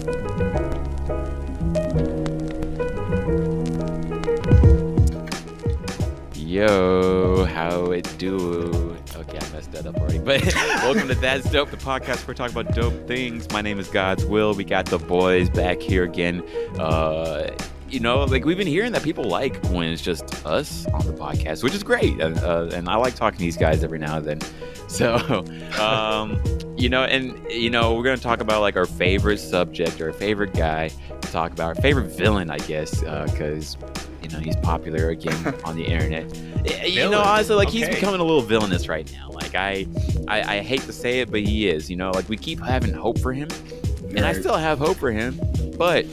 Yo, how it do? Okay, I messed that up already. But welcome to That's Dope, the podcast where we talk about dope things. My name is God's Will. We got the boys back here again. Like we've been hearing that people like when it's just us on the podcast, which is great. And I like talking to these guys every now and then. So, we're going to talk about like our favorite subject or favorite guy. Talk about our favorite villain, I guess, because he's popular again on the internet. Honestly, like he's becoming a little villainous right now. Like I hate to say it, but he is. Like we keep having hope for him, and I still have hope for him, but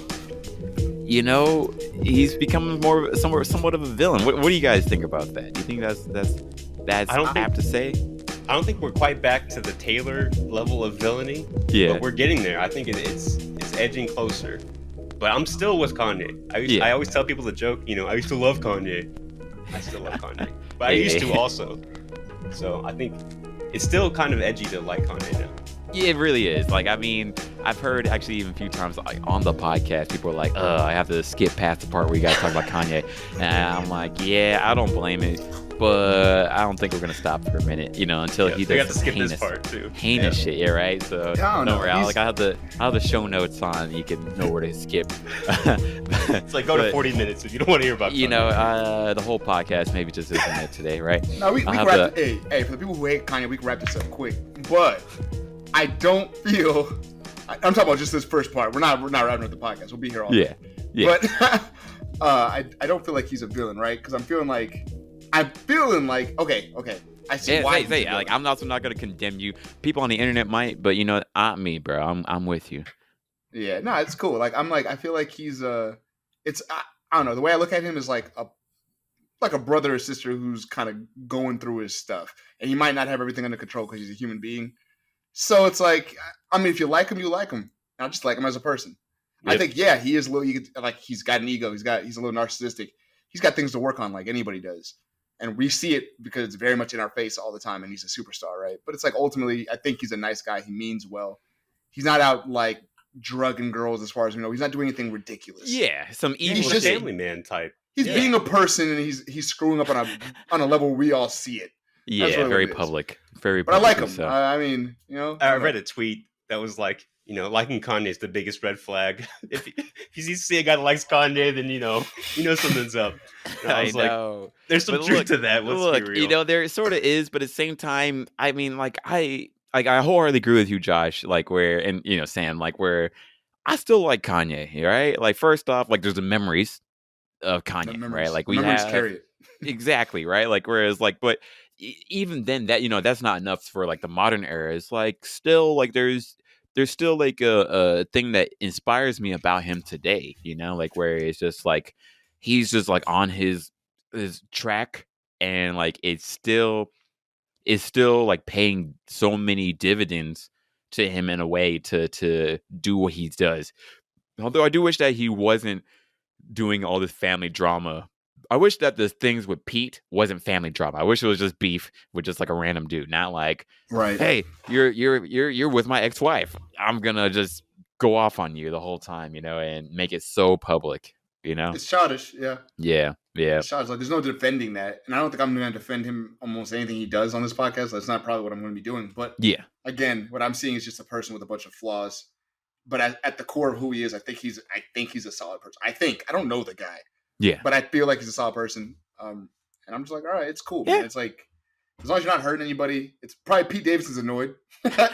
he's becoming somewhat of a villain. What do you guys think about that? Do you think that's apt to say? I don't think we're quite back to the Taylor level of villainy. Yeah, but we're getting there. I think it's edging closer. But I'm still with Kanye. I always tell people the joke, I used to love Kanye. I still love Kanye. But I used to also. So I think it's still kind of edgy to like Kanye now. Yeah, it really is. Like, I mean, I've heard actually even a few times like, on the podcast, people are like, I have to skip past the part where you guys talk about Kanye. And I'm like, yeah, I don't blame it. But I don't think we're going to stop for a minute, until he does this part too. Heinous shit, yeah, right? So don't worry. I have the show notes on. You can know where to skip. It's like go to 40 minutes if you don't want to hear about the whole podcast maybe just isn't it today, right? No, we can wrap Hey, for the people who hate Kanye, we can wrap this up quick. But I don't feel... I'm talking about just this first part. We're not wrapping up the podcast. We'll be here all day. Yeah. But I don't feel like he's a villain, right? Because I'm feeling like, okay. I see why. Like I'm also not gonna condemn you. People on the internet might, but not me, bro. I'm with you. Yeah, no, it's cool. I feel like he's I don't know. The way I look at him is like a brother or sister who's kind of going through his stuff, and he might not have everything under control because he's a human being. So it's like, I mean, if you like him, you like him. I just like him as a person. Yep. I think, he is a little. He's got an ego. He's a little narcissistic. He's got things to work on, like anybody does. And we see it because it's very much in our face all the time, and he's a superstar, right? But it's like ultimately, I think he's a nice guy. He means well. He's not out like drugging girls, as far as we know. He's not doing anything ridiculous. Yeah, some evil. He's just family man type. He's being a person, and he's screwing up on a level where we all see it. Yeah, very public, very. But I like him. So. I mean, I read a tweet that was like, liking Kanye is the biggest red flag. If you see a guy that likes Kanye, then something's up. I know. Like, there's some truth to that. Let's be real. There sort of is, but at the same time, I mean, I wholeheartedly agree with you, Josh. Like Sam, like where I still like Kanye, right? Like first off, like there's the memories of Kanye, right? Like we have carry it. Exactly, right? Like whereas, like, but even then, that that's not enough for like the modern era. It's like still like there's still like a thing that inspires me about him today, like where it's just like he's just like on his track, and like it's still like paying so many dividends to him in a way to do what he does. Although I do wish that he wasn't doing all this family drama. I wish that the things with Pete wasn't family drama. I wish it was just beef with just like a random dude, not like, right? Hey, you're with my ex-wife. I'm gonna just go off on you the whole time, and make it so public, It's childish, yeah. Yeah. It's childish. Like, there's no defending that, and I don't think I'm going to defend him almost anything he does on this podcast. That's not probably what I'm going to be doing. But yeah, again, what I'm seeing is just a person with a bunch of flaws. But at the core of who he is, I think he's a solid person. I don't know the guy. Yeah, but I feel like he's a solid person, and I'm just like, all right, it's cool. Yeah. Man. It's like, as long as you're not hurting anybody, it's probably Pete Davidson's annoyed.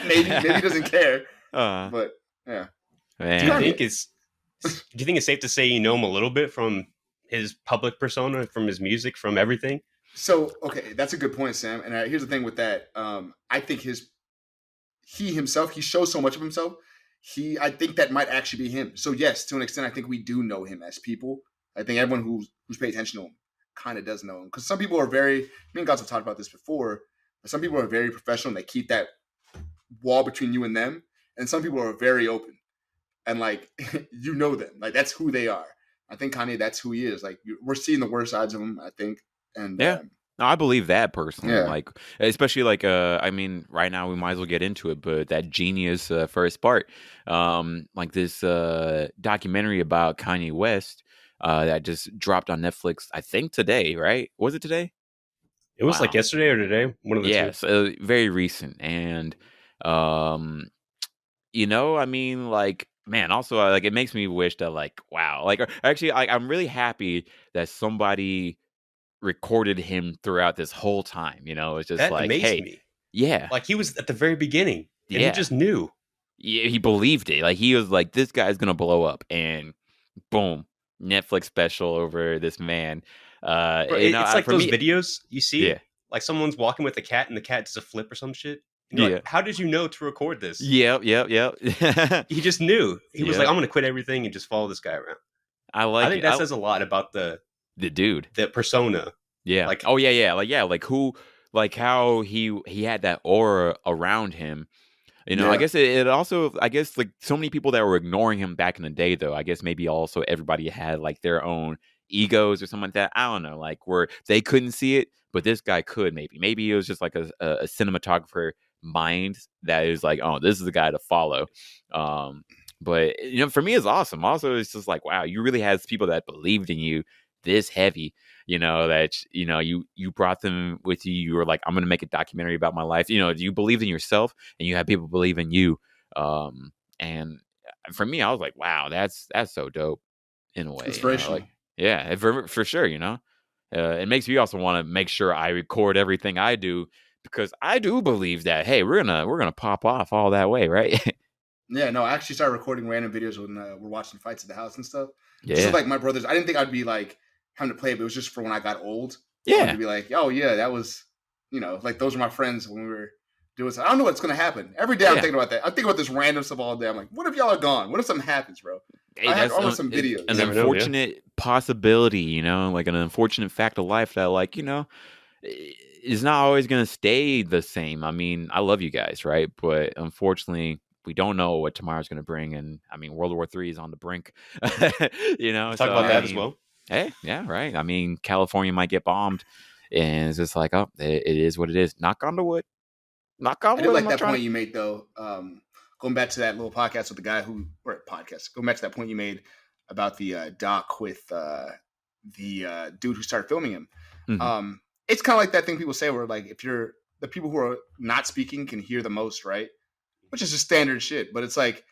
maybe he doesn't care. But yeah, man. Do you think it's safe to say you know him a little bit from his public persona, from his music, from everything? So okay, that's a good point, Sam. And here's the thing with that. I think he himself, he shows so much of himself. I think that might actually be him. So yes, to an extent, I think we do know him as people. I think everyone who's paid attention to him kind of does know him. Because some people are me and Gods have talked about this before, but some people are very professional and they keep that wall between you and them. And some people are very open. And like, them. Like, that's who they are. I think Kanye, that's who he is. Like, we're seeing the worst sides of him, I think. And No, I believe that personally. Yeah. Like, especially like, I mean, right now we might as well get into it. But that genius first part, like this documentary about Kanye West, that just dropped on Netflix. I think today, right? Was it today? It was like Wow. yesterday or today, one of the two. Yes, very recent, and um, I mean, like, man, also like it makes me wish that, like, wow, like, actually, I'm really happy that somebody recorded him throughout this whole time. It's just That like, amazed hey, me. yeah, Like he was at the very beginning, and he yeah, just knew. he believed it. Like he was like, this guy's gonna blow up, and boom, Netflix special over this man. Bro, it's like For those me, videos you yeah, see, like someone's walking with a cat, and the cat does a flip or some shit. And you're yeah, like, how did you know to record this? yep, yep, yep, He just knew. He was like, yep. I'm going to quit everything and just follow this guy around. I I like think it. that says a lot about The dude. the persona. Yeah. Like, Oh yeah. Like who, like how he had that aura around him. I Yeah. guess it also, I guess, like so many people that were ignoring him back in the day, though. I guess maybe also everybody had like their own egos or something like that. I don't know, like where they couldn't see it, but this guy could. Maybe it was just like a cinematographer mind that is like, oh, this is the guy to follow. Um, but for me, it's awesome. Also, it's just like, wow, you really had people that believed in you this heavy. That you brought them with you. You were like, I'm gonna make a documentary about my life. You believed in yourself, and you had people believe in you. And for me, I was like, wow, that's so dope in a way. Inspirational. Like, yeah, for sure. It makes me also want to make sure I record everything I do, because I do believe that, hey, we're gonna pop off all that way, right? Yeah, no, I actually started recording random videos when we're watching fights at the house and stuff. Just with Yeah, like my brothers. I didn't think I'd be like having to play it, but it was just for when I got old. I wanted yeah, to be like, oh yeah, that was, like those were my friends when we were doing something. I don't know what's gonna happen. Every day I'm yeah. thinking about that. I'm thinking about this random stuff all day. I'm like, what if y'all are gone? What if something happens, bro? Hey, I have that's almost some videos. an never know, yeah. unfortunate possibility, like an unfortunate fact of life that, like, is not always going to stay the same. I mean, I love you guys, right? But unfortunately, we don't know what tomorrow's going to bring. And I mean, World War III is on the brink, Talk So, about I that as Yeah. mean, well. hey, yeah, right. I mean, California might get bombed. And it's just like, oh, it is what it is. Knock on the wood. Knock I on did wood. I'm like not that trying point to. you made though. Going back to that little podcast with the guy going back to that point you made about the doc with the dude who started filming him. Mhm. It's kind of like that thing people say where like if you're the people who are not speaking can hear the most, right? Which is just standard shit. But it's like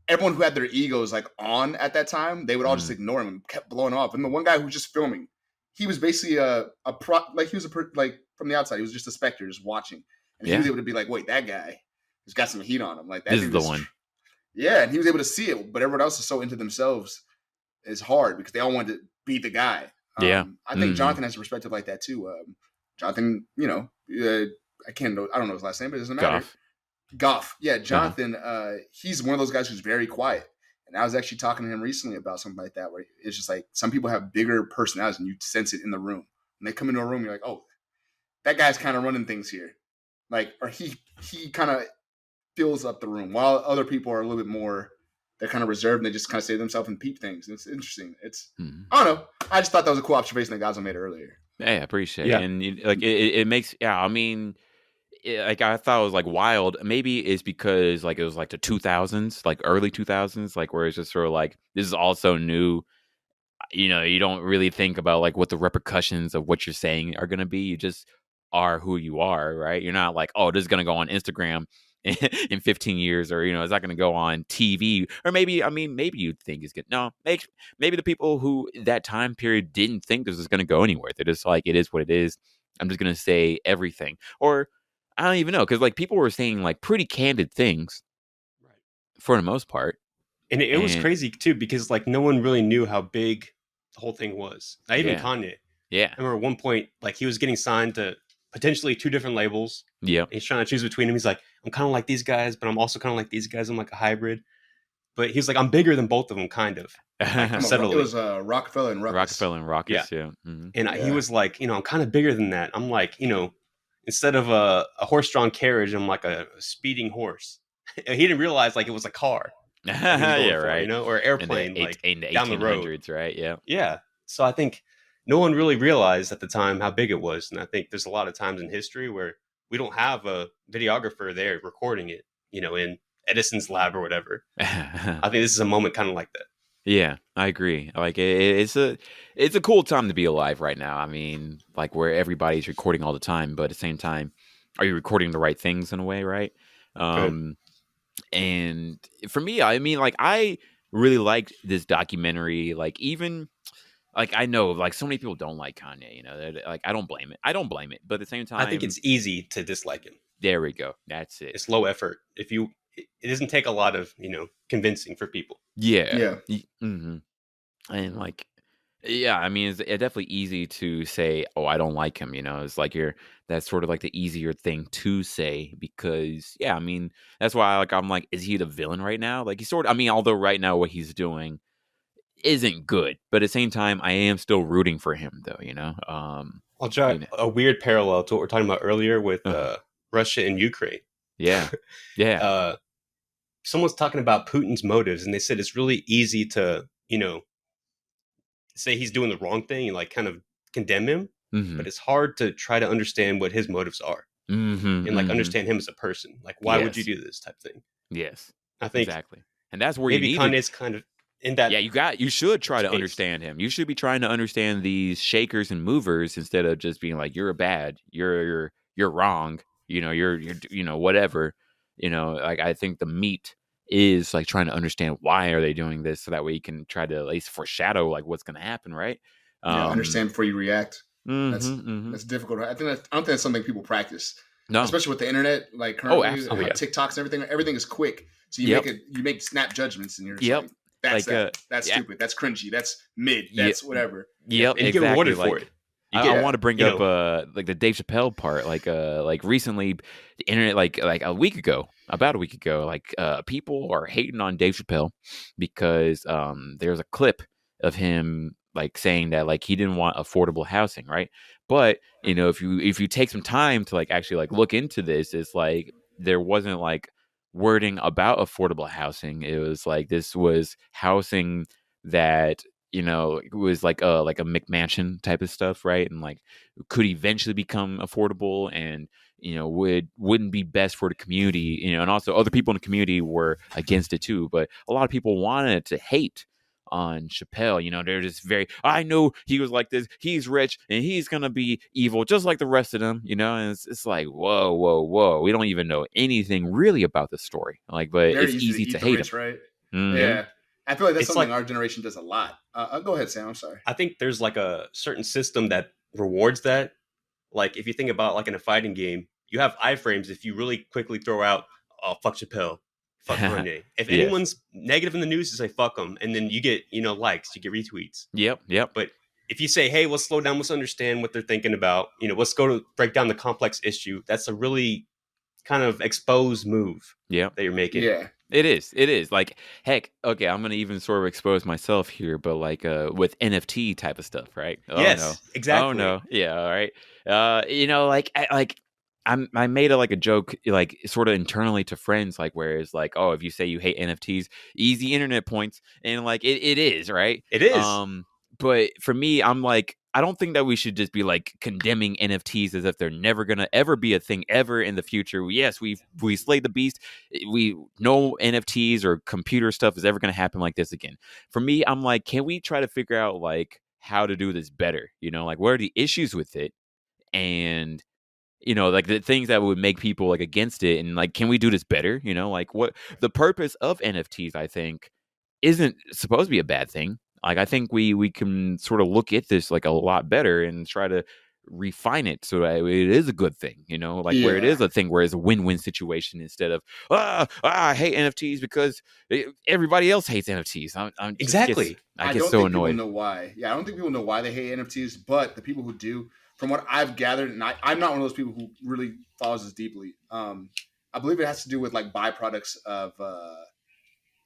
everyone who had their egos like on at that time, they would all just Mm. ignore him and kept blowing off. And the one guy who was just filming, he was basically like he was like from the outside, he was just a specter just watching, and he Yeah. was able to be like, wait, that guy has got some heat on him, like that This is dude the is, one. yeah, and he was able to see it, but everyone else is so into themselves. Is hard because they all wanted to be the guy. Yeah. I think Hmm. Jonathan has a perspective like that too. Jonathan, I don't know his last name, but it doesn't matter. Goff. Goff. Yeah, Uh-huh. Jonathan, he's one of those guys who's very quiet. And I was actually talking to him recently about something like that, where it's just like some people have bigger personalities and you sense it in the room. When they come into a room, you're like, oh, that guy's kind of running things here. Like, or he kind of fills up the room while other people are a little bit more, they're kind of reserved and they just kind of say to themselves and peep things. And it's interesting. Mhm. I don't know. I just thought that was a cool observation that Gaza made earlier. Hey, I appreciate it. Yeah. And like it makes, yeah, I mean, like I thought it was like wild. Maybe it's because like it was like the 2000s, like early 2000s, like where it's just sort of like this is also new. You don't really think about like what the repercussions of what you're saying are going to be. You just are who you are, right? You're not like, oh, this is going to go on Instagram in 15 years, or it's not going to go on TV, or maybe, I mean, maybe you'd think it's good. No, maybe the people who that time period didn't think this was going to go anywhere. They're just like, it is what it is. I'm just going to say everything, or I don't even know, because like people were saying like pretty candid things Right. for the most part. And it was And crazy too because like no one really knew how big the whole thing was. Not even yeah, Kanye. yeah, I remember at one point like he was getting signed to potentially 2 different labels. yeah. And he's trying to choose between them. He's like, I'm kind of like these guys, but I'm also kind of like these guys. I'm like a hybrid. But he's like, I'm bigger than both of them, kind of. Like, It subtly. was Rockefeller and Ruckus. Rockefeller and Yeah. Rockets, yeah. Mm-hmm. And Yeah. he was like, I'm kind of bigger than that. I'm like, instead of a horse-drawn carriage, I'm like a speeding horse. And he didn't realize like it was a car. that he was going Yeah, for, right. or In airplane, the, like in the down the road. 1800s, right? Yeah. Yeah. So I think no one really realized at the time how big it was. And I think there's a lot of times in history where we don't have a videographer there recording it, in Edison's lab or whatever. I think this is a moment kind of like that. Yeah, I agree. Like it's a cool time to be alive right now. I mean, like where everybody's recording all the time, but at the same time, are you recording the right things in a way, right? Good. And for me, I mean, like I really liked this documentary. Like even like I know like so many people don't like Kanye. Like I don't blame it. I don't blame it. But at the same time, I think it's easy to dislike him. There we go. That's it. It's low effort. It doesn't take a lot of convincing for people. Yeah. Mm-hmm. And like, yeah, I mean, it's definitely easy to say, "Oh, I don't like him." It's like that's sort of like the easier thing to say because, yeah, I mean, that's why like I'm like, is he the villain right now? Like he's sort of. I mean, although right now what he's doing isn't good, but at the same time, I am still rooting for him, though. I'll draw a weird parallel to what we're talking about earlier with Russia and Ukraine. Yeah. Someone's talking about Putin's motives, and they said it's really easy to, say he's doing the wrong thing and like kind of condemn him, but it's hard to try to understand what his motives are and like understand him as a person. Like, why would you do this type thing? Yes, I think exactly, and that's where maybe Kanye's kind of in that. Yeah, you should try to space. Understand him. You should be trying to understand these shakers and movers instead of just being like, you're bad, you're wrong, you're whatever. Like I think the meat is like trying to understand why are they doing this, so that way you can try to at least foreshadow like what's going to happen, right? Understand before you react. That's difficult. I don't think that's something people practice. No, especially with the internet, like currently, TikToks and everything is quick. So you make snap judgments, and you're just like, that's stupid. That's cringy. That's mid. That's whatever. Yep, and you get rewarded for it. I want to bring up like the Dave Chappelle part. Like recently, the internet, like about a week ago, like people are hating on Dave Chappelle because there's a clip of him like saying that like he didn't want affordable housing, right? But if you take some time to like actually like look into this, it's like there wasn't like wording about affordable housing. It was like this was housing that it was like a McMansion type of stuff, right? And like could eventually become affordable and wouldn't be best for the community, and also other people in the community were against it too, but a lot of people wanted to hate on Chappelle. They're just I know he was like this, he's rich and he's gonna be evil just like the rest of them, and it's like whoa, we don't even know anything really about the story, like, but it's easy to hate him, right? Mm-hmm. Yeah, I feel like that's something our generation does a lot. Go ahead, Sam. I'm sorry. I think there's like a certain system that rewards that. Like if you think about like in a fighting game, you have iframes if you really quickly throw out, "Oh, fuck Chappelle, fuck Kanye." If anyone's negative in the news, you say fuck them, and then you get likes, you get retweets. Yep. But if you say, "Hey, let's slow down, let's understand what they're thinking about," let's go to break down the complex issue. That's a really kind of exposed move. That you're making. Yeah. It is like, heck, okay, I'm gonna even sort of expose myself here, but like with NFT type of stuff, right? Exactly. Oh no, yeah, all right. I made a joke like sort of internally to friends, like where it's like, oh, if you say you hate NFTs, easy internet points, and like it is, right? It is. But for me, I'm like, I don't think that we should just be like condemning NFTs as if they're never gonna ever be a thing ever in the future. Yes, we slayed the beast. We know NFTs or computer stuff is ever gonna happen like this again. For me, I'm like, can we try to figure out like how to do this better? Like what are the issues with it, and like the things that would make people like against it, and like, can we do this better? Like what the purpose of NFTs, I think, isn't supposed to be a bad thing. Like I think we can sort of look at this like a lot better and try to refine it so that it is a good thing, where it is a thing where it's a win-win situation instead of I hate NFTs because everybody else hates NFTs. Exactly. I get so annoyed. People know why. Yeah, I don't think people know why they hate NFTs, but the people who do, from what I've gathered, and I'm not one of those people who really follows this deeply. I believe it has to do with like byproducts of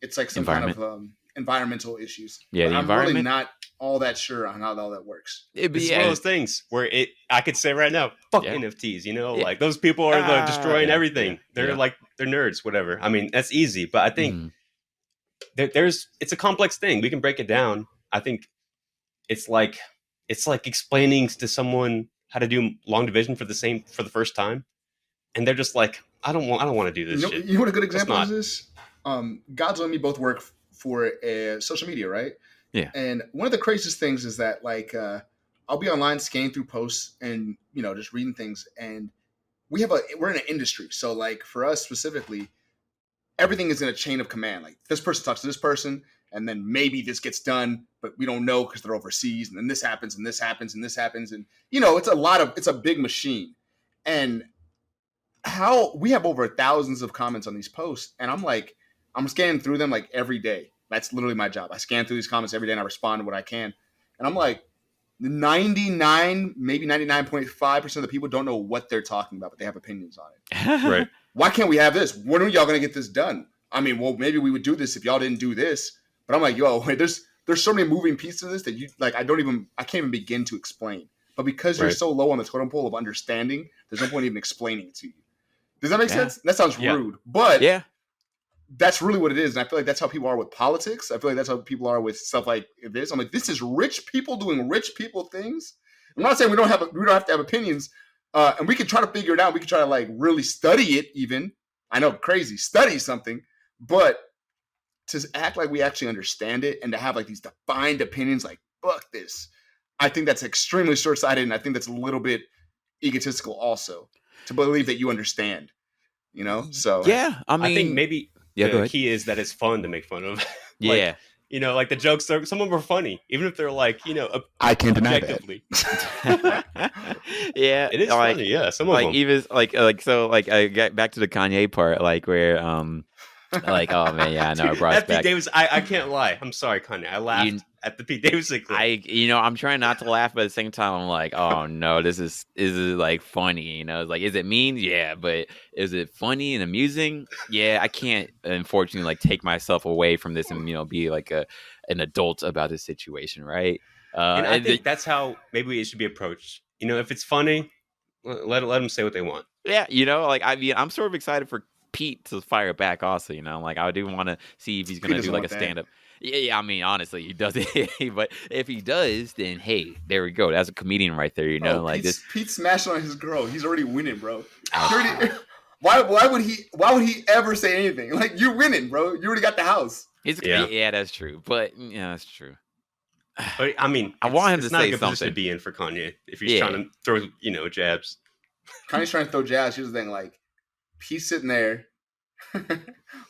it's like some kind of environmental issues. Yeah, I'm really not all that sure on how all that works. It's one of those things where I could say right now, fuck NFTs. Like those people are destroying everything. They're like they're nerds, whatever. I mean, that's easy, but I think it's a complex thing. We can break it down. I think it's like it's like explaining to someone how to do long division for the first time, and they're just like, I don't want to do this shit. You know what a good example is this? Godzo and me both work for social media, right? Yeah. And one of the craziest things is that like I'll be online scanning through posts and just reading things, and we're in an industry, so like for us specifically, everything is in a chain of command. Like this person talks to this person, and then maybe this gets done, but we don't know because they're overseas, and then this happens, and this happens, and this happens, and it's a big machine. And how we have over thousands of comments on these posts, and I'm scanning through them like every day. That's literally my job. I scan through these comments every day and I respond to what I can. And I'm like, 99, maybe 99.5% of the people don't know what they're talking about, but they have opinions on it. Right. Why can't we have this? When are y'all going to get this done? I mean, well, maybe we would do this if y'all didn't do this. But I'm like, yo, there's so many moving pieces of this that you like. I can't even begin to explain. But because you're so low on the totem pole of understanding, there's no point even explaining it to you. Does that make sense? That sounds rude, but that's really what it is. And I feel like that's how people are with politics. I feel like that's how people are with stuff like this. I'm like, this is rich people doing rich people things. I'm not saying we don't have to have opinions, and we can try to figure it out. We can try to like really study it. Even I know, crazy, study something, but to act like we actually understand it and to have like these defined opinions, like fuck this, I think that's extremely short-sighted, and I think that's a little bit egotistical also to believe that you understand. So yeah, I mean, I think maybe the key is that it's fun to make fun of. Yeah. Like the jokes, some of them are funny, even if they're like, I can't deny objectively. Yeah, it is funny. Yeah, some of them. Even so, I get back to the Kanye part, like where like, oh man, yeah, I know. I brought Pete back. Davis, I can't lie. I'm sorry, Kanye. I laughed at the Pete Davis clip. I'm trying not to laugh, but at the same time, I'm like, oh no, this is like funny. It's like, is it mean? Yeah, but is it funny and amusing? Yeah, I can't unfortunately like take myself away from this and be like an adult about this situation, right? And I think that's how maybe it should be approached. If it's funny, let them say what they want. Yeah, I'm sort of excited for Pete to fire back also, like I do want to see if he's going to do like a stand-up. Yeah, I mean, honestly, he does it. But if he does, then hey, there we go. That's a comedian right there, like this. Pete's smashing on his girl. He's already winning, bro. Why would he ever say anything? Like, you're winning, bro. You already got the house. Yeah, that's true. But that's true. But I mean, I want him to it's not say a good something position to be in for Kanye if he's trying to throw, jabs. Kanye's trying to throw jabs. Here's the thing, like, he's sitting there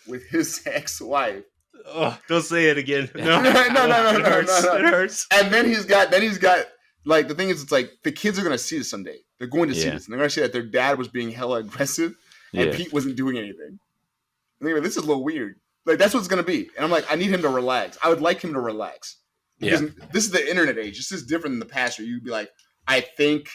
with his ex-wife. Oh, don't say it again. No. It hurts. And then he's got like, the thing is, it's like the kids are gonna see this someday. They're going to see this, and they're gonna see that their dad was being hella aggressive and Pete wasn't doing anything. And they're like, this is a little weird. Like, that's what it's gonna be. And I'm like, I need him to relax. I would like him to relax. Because this is the internet age. This is different than the past where you'd be like, I think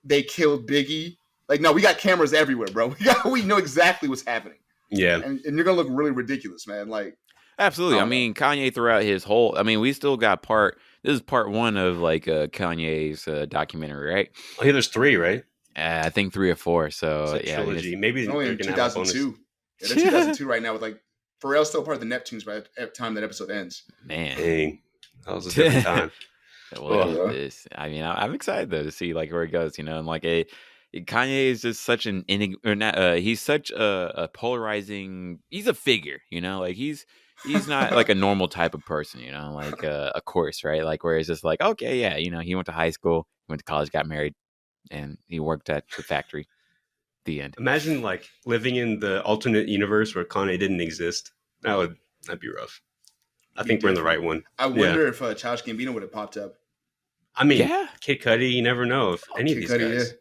they killed Biggie. Like, no, we got cameras everywhere, bro. We know exactly what's happening. Yeah. And you're going to look really ridiculous, man. Like, absolutely. I mean, Kanye throughout his whole, we still got this is part one of like Kanye's documentary, right? Oh, yeah, there's 3, right? I think 3 or 4. So it's a trilogy. Maybe only in 2002. Yeah, they're 2002 right now with like Pharrell's still part of the Neptunes by the time that episode ends. Man. Dang. That was a different time. I'm excited though to see like where it goes, and like Kanye is just such he's such a polarizing. He's a figure, like he's not like a normal type of person, like of course, right? Like where it's just like, okay, yeah, he went to high school, went to college, got married, and he worked at the factory. The end. Imagine like living in the alternate universe where Kanye didn't exist. That'd be rough. I think we're in the right one. I wonder if Childish Gambino would have popped up. I mean, Kid Cudi, you never know if any of these guys.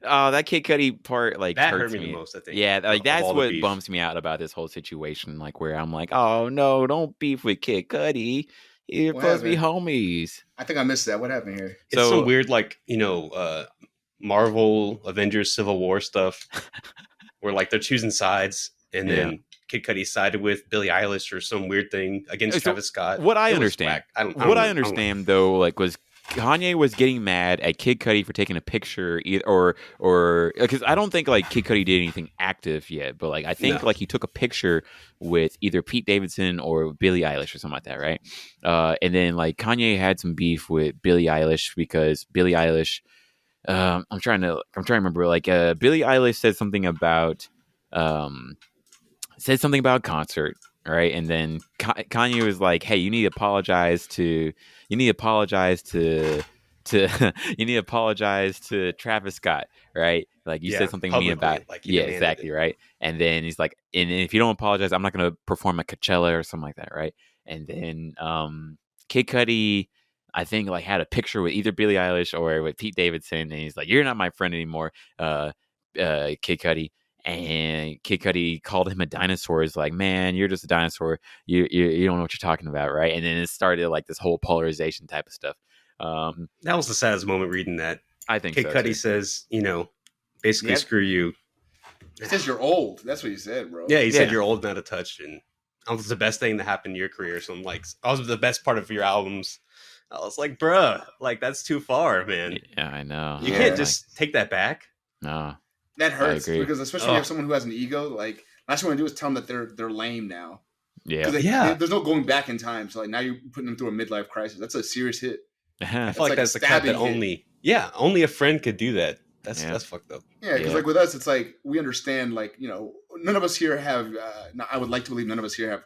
That Kid Cudi part, like, that hurts hurt me the most, I think. Yeah, like that's what bums me out about this whole situation. Like, where I'm like, oh no, don't beef with Kid Cudi. You're supposed to be homies. I think I missed that. What happened here? It's some weird, like, Marvel Avengers Civil War stuff, where like they're choosing sides, and then Kid Cudi sided with Billie Eilish or some weird thing against Travis Scott. What I understand, though, like was Kanye was getting mad at Kid Cudi for taking a picture, or because I don't think like Kid Cudi did anything active yet, but like I think like he took a picture with either Pete Davidson or Billie Eilish or something like that, right? And then like Kanye had some beef with Billie Eilish because Billie Eilish. I'm trying to remember. Like Billie Eilish said something about a concert, right? And then Kanye was like, "Hey, you need to apologize to you need to apologize to Travis Scott, right? Like you said something mean about like exactly, right?" And then he's like, "And if you don't apologize, I'm not going to perform at Coachella or something like that, right?" And then Kid Cudi, I think like had a picture with either Billie Eilish or with Pete Davidson, and he's like, "You're not my friend anymore, Kid Cudi." And Kid Cudi called him a dinosaur. He's like, "Man, you're just a dinosaur. You don't know what you're talking about, right?" And then it started like this whole polarization type of stuff. That was the saddest moment reading that. I think Kid Cudi says, basically screw you. He says you're old. That's what he said, bro. Yeah, he said you're old and out of touch, and that was the best thing that happened to your career. So I'm like, that was the best part of your albums. I was like, bruh, like that's too far, man. Yeah, I know. You can't just take that back. No. That hurts because especially when you have someone who has an ego, like last thing you want to do is tell them that they're lame now. Yeah. There's no going back in time. So like now you're putting them through a midlife crisis. That's a serious hit. I feel like that's the crap that only a friend could do that. That's fucked up. Yeah, because like with us, it's like we understand. Like none of us here have. I would like to believe none of us here have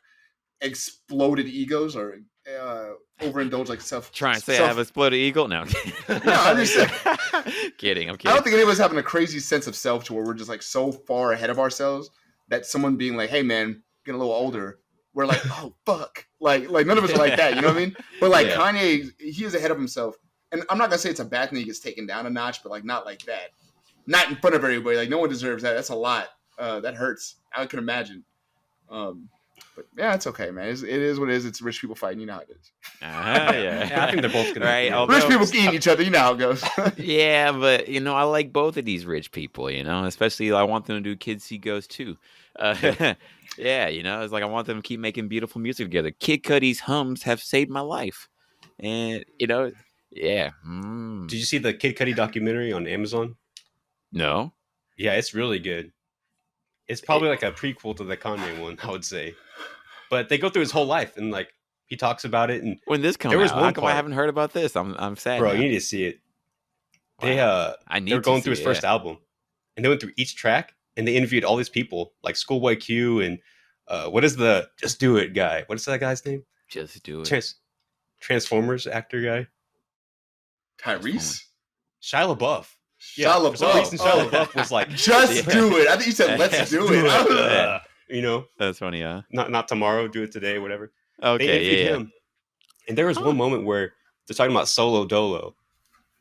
exploded egos or overindulged like self. Trying to say I have exploded ego? No, no, I'm just kidding. I'm kidding. I don't think any of us having a crazy sense of self to where we're just like so far ahead of ourselves that someone being like, "Hey, man, getting a little older," we're like, "Oh, fuck!" Like none of us are like that. You know what I mean? But like Kanye, he is ahead of himself, and I'm not gonna say it's a bad thing he gets taken down a notch, but like not like that, not in front of everybody. Like no one deserves that. That's a lot. That hurts. I can imagine. But yeah, it's okay, man. It is what it is. It's rich people fighting. You know how it is. Yeah, I think they're both gonna rich people eating each other. You know how it goes. Yeah, but I like both of these rich people. Especially I want them to do Kids See Ghosts too. Yeah, it's like I want them to keep making beautiful music together. Kid Cudi's hums have saved my life, and yeah. Did you see the Kid Cudi documentary on Amazon? No. Yeah, it's really good. It's probably like a prequel to the Kanye one, I would say. But they go through his whole life, and like he talks about it. And when this comes out, how come I haven't heard about this? I'm sad, bro. Now. You need to see it. Wow. They're going through his first album, and they went through each track, and they interviewed all these people, like Schoolboy Q, and what is the Just Do It guy? What is that guy's name? Just Do It. Transformers actor guy. Tyrese. Shia LaBeouf. Yeah, Shia LaBeouf. For some reason, Shia LaBeouf was like, "Just do it." I think you said, "Let's do it." That's funny. Not tomorrow. Do it today. Whatever. Okay. They interviewed him, and there was one moment where they're talking about Solo Dolo,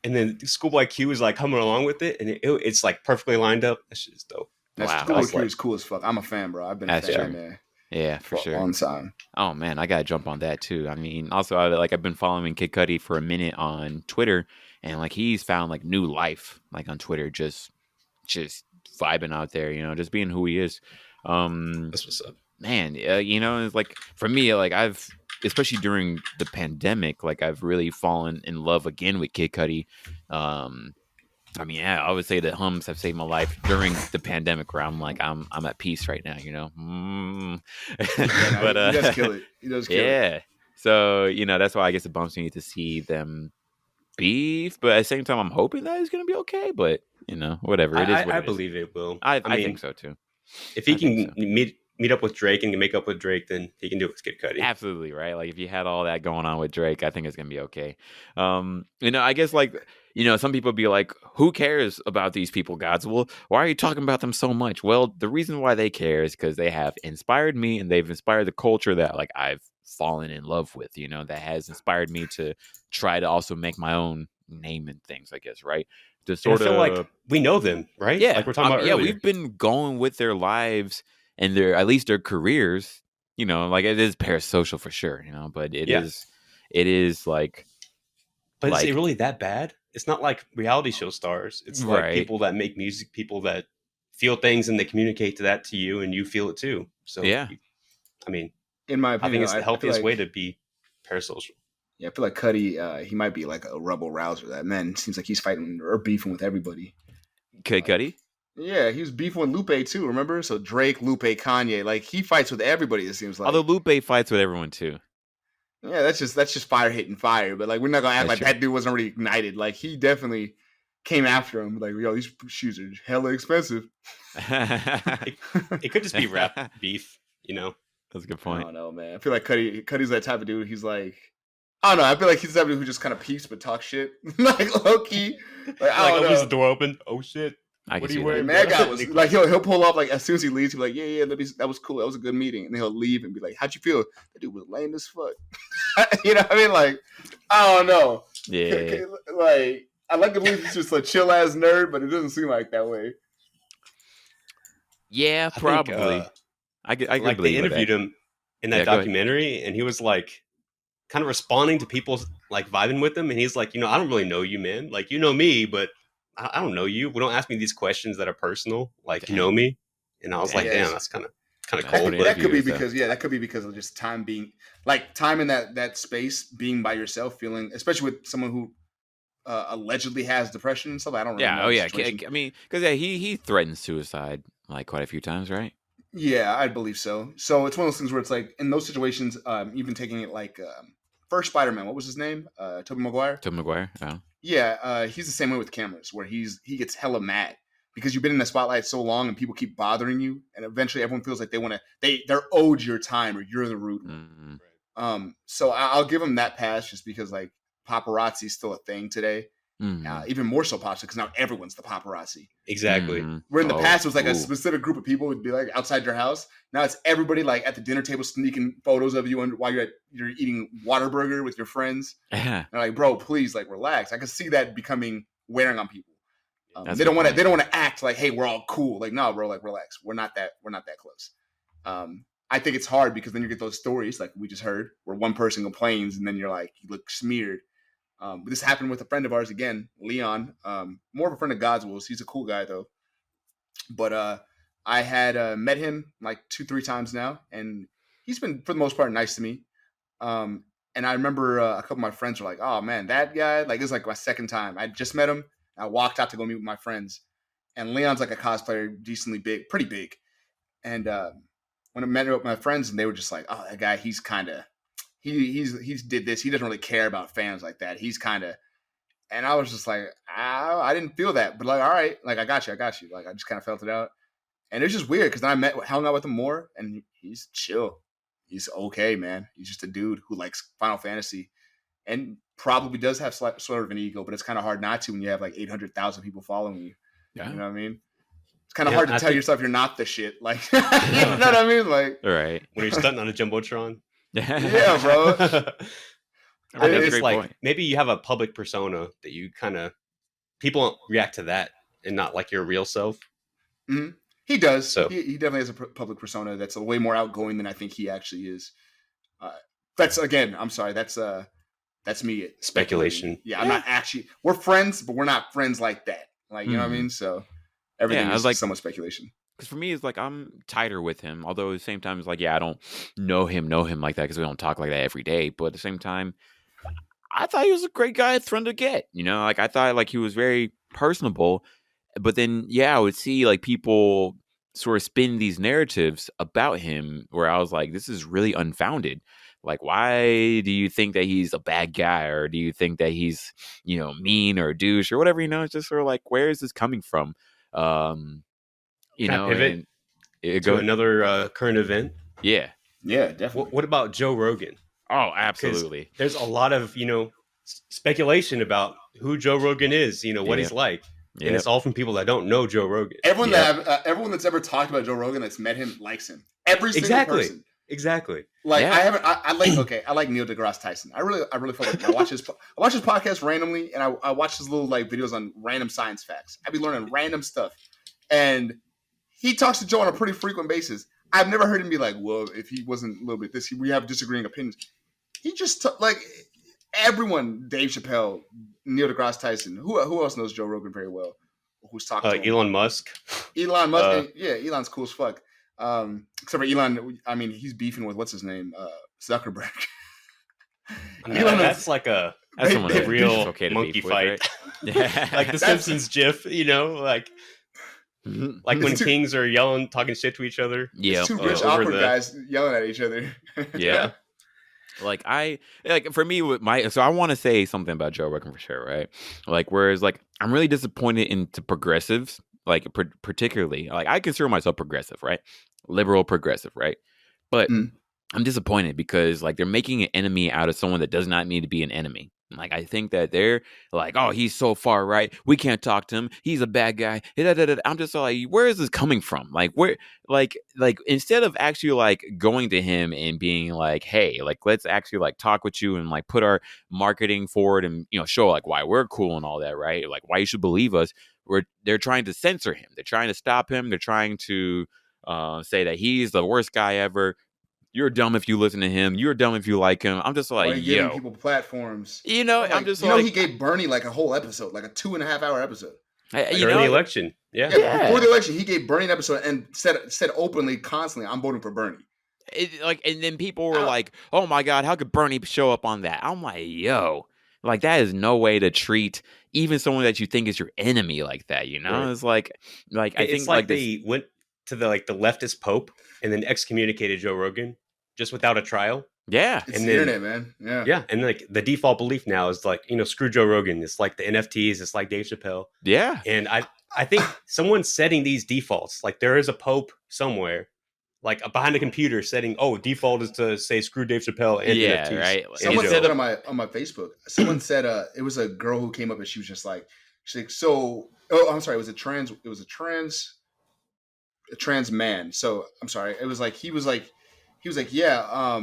and then Schoolboy Q is like coming along with it, and it's like perfectly lined up. That shit is dope. Schoolboy Q is cool as fuck. I'm a fan, bro. I've been a fan, man. Yeah, for sure. A long time. Oh man, I gotta jump on that too. I mean, also I've been following Kid Cudi for a minute on Twitter, and like he's found like new life like on Twitter, just vibing out there, just being who he is. That's what's up, man. It's like for me, like I've especially during the pandemic, like I've really fallen in love again with Kid Cudi. I mean, yeah, I would say that hums have saved my life during the pandemic, where I'm like, I'm at peace right now, But he does kill it. He does kill it. Yeah. So that's why I guess it bumps me to see them beef, but at the same time, I'm hoping that it's gonna be okay. But whatever it is, I believe it will. I think so too. If he can meet up with Drake and make up with Drake, then he can do it with Kid Cudi. Absolutely, right? Like if you had all that going on with Drake, I think it's gonna be okay. I guess like some people be like, who cares about these people, gods? Well, why are you talking about them so much? Well, the reason why they care is because they have inspired me, and they've inspired the culture that like I've fallen in love with, that has inspired me to try to also make my own name and things, I guess, right? To sort of like we know them, right? Yeah. Like we're talking about earlier. Yeah, we've been going with their lives and at least their careers, like it is parasocial for sure, but it is like. But is it really that bad? It's not like reality show stars. It's like people that make music, people that feel things and they communicate that to you and you feel it too. So, yeah. I mean, in my opinion, I think it's the healthiest way to be parasocial. Yeah, I feel like Cudi, he might be like a rebel rouser. That man seems like he's fighting or beefing with everybody. Kid Cudi? Yeah, he was beefing with Lupe too. Remember? So Drake, Lupe, Kanye, like he fights with everybody. It seems like. Although Lupe fights with everyone too. Yeah, that's just fire hitting fire. But like, we're not gonna act That's like true. that dude wasn't already ignited. Like he definitely came after him. Like, yo, these shoes are hella expensive. It could just be rap beef, you know. That's a good I point. don't know, man. I feel like Cudi's that type of dude. He's like, I don't know. I feel like he's the type of dude who just kind of peeps but talks shit, like low key. Like, I don't know. Leaves the door open. Oh shit. I What can are you see wearing? Man, that guy was like, he'll pull up like as soon as he leaves. He'll be like, yeah, that was cool. That was a good meeting. And then he'll leave and be like, how'd you feel? That dude was lame as fuck. You know what I mean? Like, I don't know. Yeah. Like, I like to believe he's just a chill ass nerd, but it doesn't seem like that way. Yeah, probably. I could like they interviewed him in that documentary, and he was like kind of responding to people like vibing with him, and he's like, I don't really know you, man. Like, you know me, but I don't know you. We don't ask me these questions that are personal. Like, you know me. And I was like, damn, that's kind of cold. That could be because of just time being like time in that space, being by yourself, feeling, especially with someone who allegedly has depression and stuff. I don't really know. I mean, because he threatened suicide like quite a few times, right? Yeah, I believe so. So it's one of those things where it's like in those situations, even taking it like first Spider-Man, what was his name? Tobey Maguire. Tobey Maguire. Oh. Yeah, he's the same way with cameras, where he gets hella mad because you've been in the spotlight so long and people keep bothering you, and eventually everyone feels like they're owed your time or you're the rude one. Mm-hmm. So I'll give him that pass just because like paparazzi is still a thing today. Mm-hmm. Even more so possible because now everyone's the paparazzi. Exactly. Mm-hmm. Where in the past it was like a specific group of people would be like outside your house. Now it's everybody like at the dinner table sneaking photos of you while you're eating Whataburger with your friends. And they're like, bro, please, like, relax. I can see that becoming wearing on people. They don't want to act like, hey, we're all cool. Like, no, bro, like, relax. We're not that close. I think it's hard because then you get those stories like we just heard where one person complains and then you're like, you look smeared. But this happened with a friend of ours again, Leon. More of a friend of Godswill's. He's a cool guy though. But I had met him like 2-3 times now, and he's been for the most part nice to me. And I remember a couple of my friends were like, "Oh man, that guy!" Like it was like my second time. I just met him. I walked out to go meet with my friends, and Leon's like a cosplayer, decently big, pretty big. And when I met up with my friends, and they were just like, "Oh, that guy, he's kind of." He's did this. He doesn't really care about fans like that. He's kind of, and I was just like, I didn't feel that, but like, all right, like I got you. Like I just kind of felt it out, and it's just weird because then I hung out with him more, and he's chill. He's okay, man. He's just a dude who likes Final Fantasy, and probably does have sort of an ego, but it's kind of hard not to when you have like 800,000 people following you. Yeah. You know what I mean? It's kind of hard to tell yourself you're not the shit. Like, you know what I mean? Like, right when you're stunting on a jumbotron. Yeah, bro. I think it's like maybe you have a public persona that you kind of people react to that and not like your real self. Mm-hmm. He does. So he definitely has a public persona that's a way more outgoing than I think he actually is. That's again. I'm sorry. That's me speculation. Yeah, I'm not actually. We're friends, but we're not friends like that. Like you know what I mean. So everything is like somewhat speculation. Because for me, it's like I'm tighter with him. Although at the same time, it's like, yeah, I don't know him like that because we don't talk like that every day. But at the same time, I thought he was a great guy, friend to get. You know, like I thought like he was very personable. But then, yeah, I would see like people sort of spin these narratives about him where I was like, this is really unfounded. Like, why do you think that he's a bad guy? Or do you think that he's, mean or a douche or whatever? It's just sort of like, where is this coming from? Pivot to another current event. Yeah, definitely. What about Joe Rogan? Oh, absolutely. There's a lot of speculation about who Joe Rogan is. What he's like, and it's all from people that don't know Joe Rogan. Everyone that's ever talked about Joe Rogan that's met him likes him. Every single person. Exactly. Like I like Neil deGrasse Tyson. I really feel like I watch his podcast randomly, and I watch his little like videos on random science facts. I be learning random stuff, and he talks to Joe on a pretty frequent basis. I've never heard him be like, well, if he wasn't a little bit this, we have disagreeing opinions. He just like everyone, Dave Chappelle, Neil deGrasse Tyson. Who else knows Joe Rogan very well? Who's talking to him? Elon Musk. Elon Musk. Elon's cool as fuck. Except for Elon, I mean, he's beefing with what's his name, Zuckerberg. That's like a real okay monkey fight. Right? Like the Simpsons GIF, like when kings are yelling, talking shit to each other. Yeah, two rich awkward guys yelling at each other. Yeah. Like for me with so I want to say something about Joe Rogan for sure, right? Like whereas like I'm really disappointed into progressives, like particularly like I consider myself progressive, right? Liberal progressive, right? But I'm disappointed because like they're making an enemy out of someone that does not need to be an enemy. Like I think that they're like, oh, he's so far right, we can't talk to him. He's a bad guy. I'm just like, where is this coming from? Like where, like instead of actually like going to him and being like, hey, like let's actually like talk with you and like put our marketing forward and show like why we're cool and all that, right? Like why you should believe us. They're trying to censor him. They're trying to stop him. They're trying to say that he's the worst guy ever. You're dumb if you listen to him. You're dumb if you like him. I'm just like, giving people platforms. Like, I'm just he gave Bernie like a whole episode, like a 2.5 hour episode. During the election. Yeah. Before the election, he gave Bernie an episode and said openly, constantly, I'm voting for Bernie. And then people were like, oh my God, how could Bernie show up on that? I'm like, like that is no way to treat even someone that you think is your enemy like that. Right. It's like I think it's like they went to the leftist pope and then excommunicated Joe Rogan just without a trial. Yeah. It's the internet, man. Yeah. Yeah. And like the default belief now is like, screw Joe Rogan. It's like the NFTs. It's like Dave Chappelle. Yeah. And I think someone's setting these defaults. Like there is a pope somewhere, like behind a computer setting, default is to say screw Dave Chappelle and NFTs. Right. Someone said that on my Facebook. Someone said it was a girl who came up and she was just like, I'm sorry, it was a trans man. So I'm sorry. It was like he was like, yeah.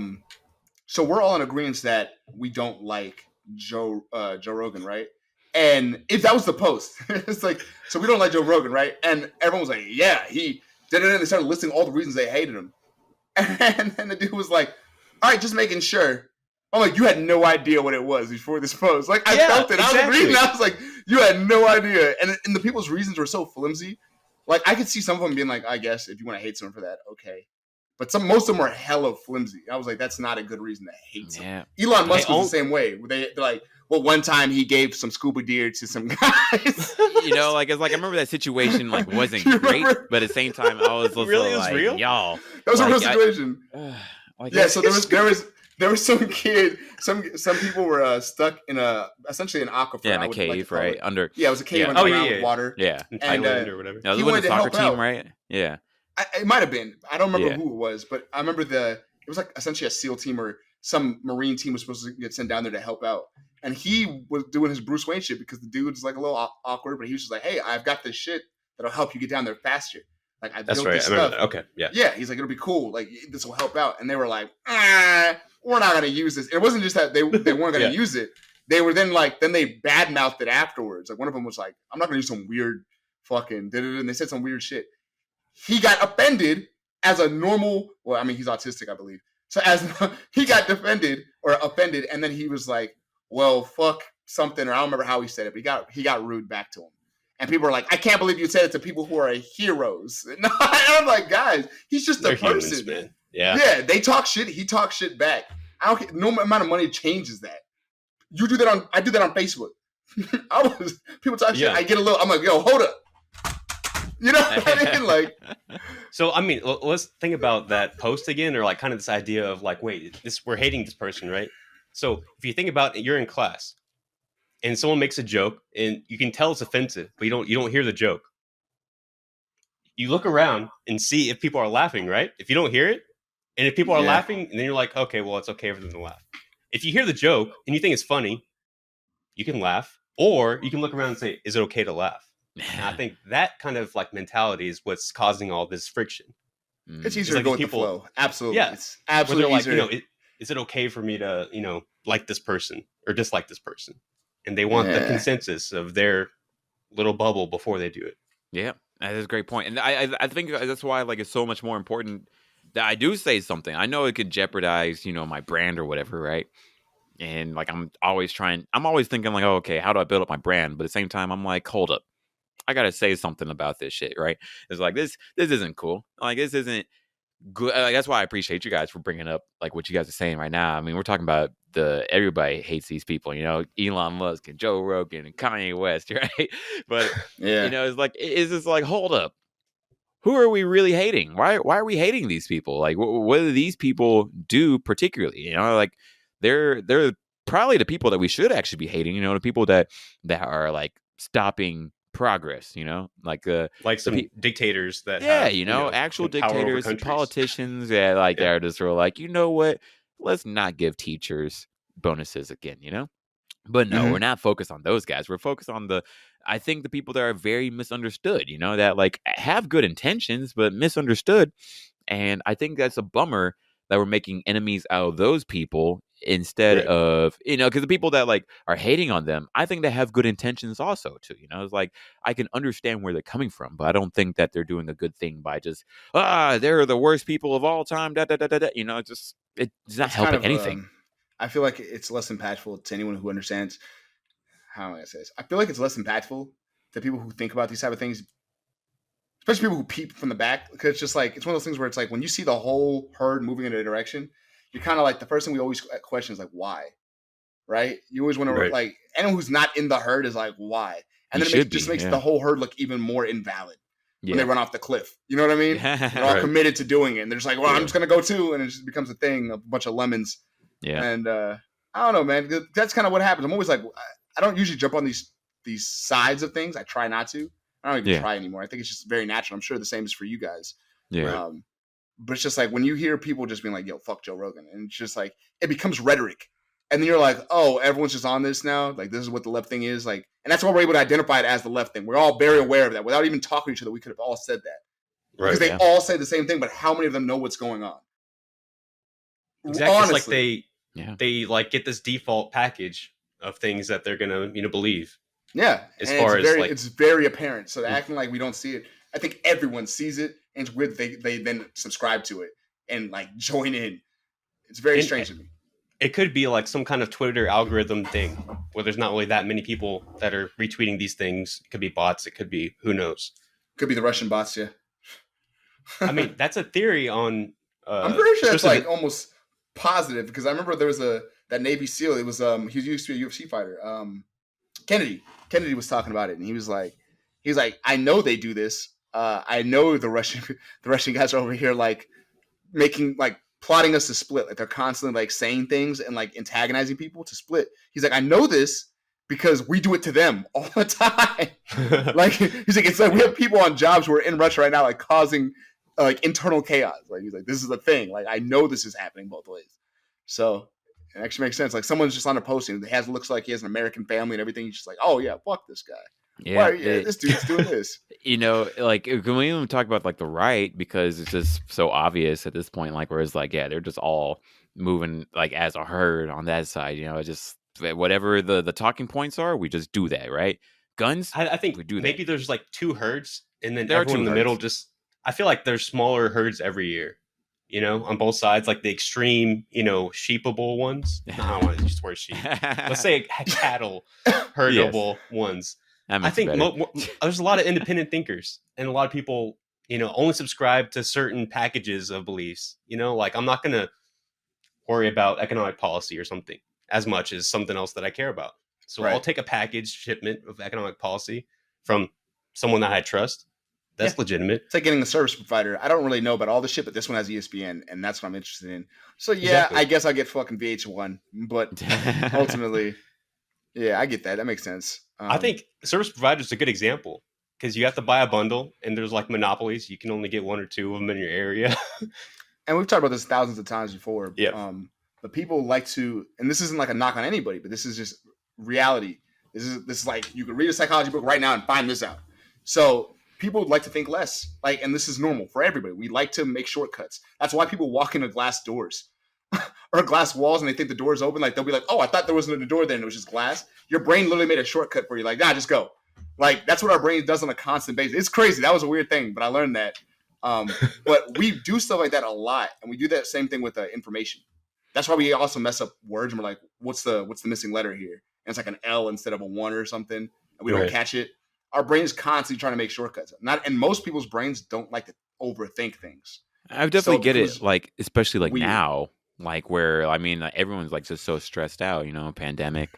So we're all in agreement that we don't like Joe Rogan, right? And if that was the post, it's like, so we don't like Joe Rogan, right? And everyone was like, yeah, he did it. And they started listing all the reasons they hated him. And then the dude was like, all right, just making sure. I'm like, you had no idea what it was before this post. Like, I felt it. Exactly. I was reading. I was like, you had no idea. And the people's reasons were so flimsy. Like, I could see some of them being like, I guess if you want to hate someone for that, okay. But most of them are hella flimsy. I was like, that's not a good reason to hate someone. Elon Musk was the same way. They're like, well, one time he gave some scuba gear to some guys. Like it's like I remember that situation like wasn't great, but at the same time I was really it was like, real. Y'all, that was a real situation. So there was some kid. Some people were stuck in essentially an aquifer. Yeah, in a cave, right? Under. Yeah, it was a cave underground with water. Yeah, and or whatever. No, he wanted to help out, right? Yeah. It might have been. I don't remember who it was, but I remember it was like essentially a SEAL team or some Marine team was supposed to get sent down there to help out. And he was doing his Bruce Wayne shit because the dude's like a little awkward, but he was just like, hey, I've got this shit that'll help you get down there faster. Like, I built this stuff. Okay, yeah. Yeah, he's like, it'll be cool. Like, this will help out. And they were like, we're not going to use this. It wasn't just that they weren't going to use it. They were then they badmouthed it afterwards. Like, one of them was like, I'm not going to use some weird fucking, and they said some weird shit. He got offended as a normal, well, I mean, he's autistic, I believe. So he got offended, and then he was like, well, fuck something, or I don't remember how he said it, but he got rude back to him. And people were like, I can't believe you said it to people who are heroes. And I'm like, guys, he's just a person. Humans, man. Yeah. Yeah, they talk shit, he talks shit back. I don't care, no amount of money changes that. I do that on Facebook. People talk shit, I get a little, I'm like, yo, hold up. You know what I mean? Like, so I mean, let's think about that post again, or like kind of this idea of like, wait, we're hating this person, right? So if you think about it, you're in class, and someone makes a joke, and you can tell it's offensive, but you don't hear the joke. You look around and see if people are laughing, right? If you don't hear it, and if people are laughing, and then you're like, okay, well, it's okay for them to laugh. If you hear the joke and you think it's funny, you can laugh, or you can look around and say, is it okay to laugh? And I think that kind of like mentality is what's causing all this friction. It's easier to go with the flow. Absolutely. Yeah. It's absolutely easier. Like, is it okay for me to, like this person or dislike this person? And they want the consensus of their little bubble before they do it. Yeah, that is a great point. And I think that's why like it's so much more important that I do say something. I know it could jeopardize, my brand or whatever, right? And like I'm always thinking like, oh, okay, how do I build up my brand? But at the same time, I'm like, hold up. I gotta say something about this shit, right? It's like this isn't cool. Like this isn't good. That's why I appreciate you guys for bringing up like what you guys are saying right now. I mean, we're talking about everybody hates these people, Elon Musk and Joe Rogan and Kanye West, right? But Yeah. it's like, it's just like, hold up, who are we really hating? Why are we hating these people? Like, what do these people do particularly? Like, they're probably the people that we should actually be hating. The people that are like stopping progress. Like some dictators that have power actual over dictators, countries. Politicians. Yeah, like they're just sort of like, you know what? Let's not give teachers bonuses again. But no, we're not focused on those guys. We're focused on I think the people that are very misunderstood, that like have good intentions, but misunderstood. And I think that's a bummer that we're making enemies out of those people instead of, because the people that like are hating on them, I think they have good intentions also too. It's like, I can understand where they're coming from, but I don't think that they're doing a good thing by just, they're the worst people of all time. It's not helping anything. I feel like it's less impactful to anyone who understands. How am I gonna say this? I feel like it's less impactful to people who think about these type of things, especially people who peep from the back. Because it's just like, it's one of those things where it's like, when you see the whole herd moving in a direction, you're kind of like, the first thing we always question is like, why? Right? You always want to like, anyone who's not in the herd is like, why? And then it just makes the whole herd look even more invalid when they run off the cliff. You know what I mean? They're all committed to doing it, and they're just like, well, I'm just gonna go too, and it just becomes a thing, a bunch of lemons. Yeah. And I don't know, man. That's kind of what happens. I'm always like, I don't usually jump on these sides of things. I try not to. I don't even try anymore. I think it's just very natural. I'm sure the same is for you guys. Yeah. But it's just like, when you hear people just being like, yo, fuck Joe Rogan, and it's just like, it becomes rhetoric. And then you're like, oh, everyone's just on this now. Like, this is what the left thing is. Like, and that's why we're able to identify it as the left thing. We're all very aware of that. Without even talking to each other, we could have all said that. Right. Because they all say the same thing, but how many of them know what's going on? Exactly. Honestly. It's like they like get this default package of things that they're gonna believe. Yeah, it's very apparent. So acting like we don't see it, I think everyone sees it, and it's weird they then subscribe to it and like join in. It's very strange to me. It could be like some kind of Twitter algorithm thing where there's not really that many people that are retweeting these things. It could be bots. It could be, who knows? Could be the Russian bots. Yeah. I mean, that's a theory on. I'm pretty sure that's like almost positive, because I remember there was that Navy SEAL. It was he used to be a UFC fighter. Kennedy was talking about it, and he was like, I know they do this. I know the Russian guys are over here like making like plotting us to split. Like, they're constantly like saying things and like antagonizing people to split. He's like, I know this because we do it to them all the time. Like, he's like, it's like we have people on jobs who are in Russia right now, like causing like internal chaos. Like, he's like, this is a thing. Like, I know this is happening both ways. So it actually makes sense. Like, someone's just on a posting that looks like he has an American family and everything. He's just like, oh yeah, fuck this guy. Yeah, this dude's doing this. Like, can we even talk about like the right, because it's just so obvious at this point. Like, where it's like, yeah, they're just all moving like as a herd on that side. It's just whatever the talking points are, we just do that, right? Guns. I think we do maybe that. There's like two herds, and then everyone in the middle just. I feel like there's smaller herds every year. On both sides, like the extreme, sheepable ones. I don't want to use the word sheep. Let's say cattle herdable ones. I think there's a lot of independent thinkers, and a lot of people, only subscribe to certain packages of beliefs. Like, I'm not going to worry about economic policy or something as much as something else that I care about. So I'll take a package shipment of economic policy from someone that I trust. That's legitimate. It's like getting a service provider. I don't really know about all the shit, but this one has ESPN, and that's what I'm interested in. So exactly. I guess I'll get fucking VH1, but ultimately, yeah, I get that. That makes sense. I think service provider is a good example, because you have to buy a bundle, and there's like monopolies. You can only get one or two of them in your area. And we've talked about this thousands of times before. Yeah. But people like to, and this isn't like a knock on anybody, but this is just reality. This is like, you could read a psychology book right now and find this out. So people would like to think less, like, and this is normal for everybody. We like to make shortcuts. That's why people walk into glass doors or glass walls, and they think the door is open. Like, they'll be like, "Oh, I thought there wasn't a door there, and it was just glass." Your brain literally made a shortcut for you. Like, nah, just go. Like, that's what our brain does on a constant basis. It's crazy. That was a weird thing, but I learned that. But we do stuff like that a lot, and we do that same thing with information. That's why we also mess up words, and we're like, "What's the missing letter here?" And it's like an L instead of a 1 or something, and we don't catch it. Our brain is constantly trying to make shortcuts. And most people's brains don't like to overthink things. I definitely get it, like, especially like now, like where I mean, everyone's like just so stressed out. Pandemic,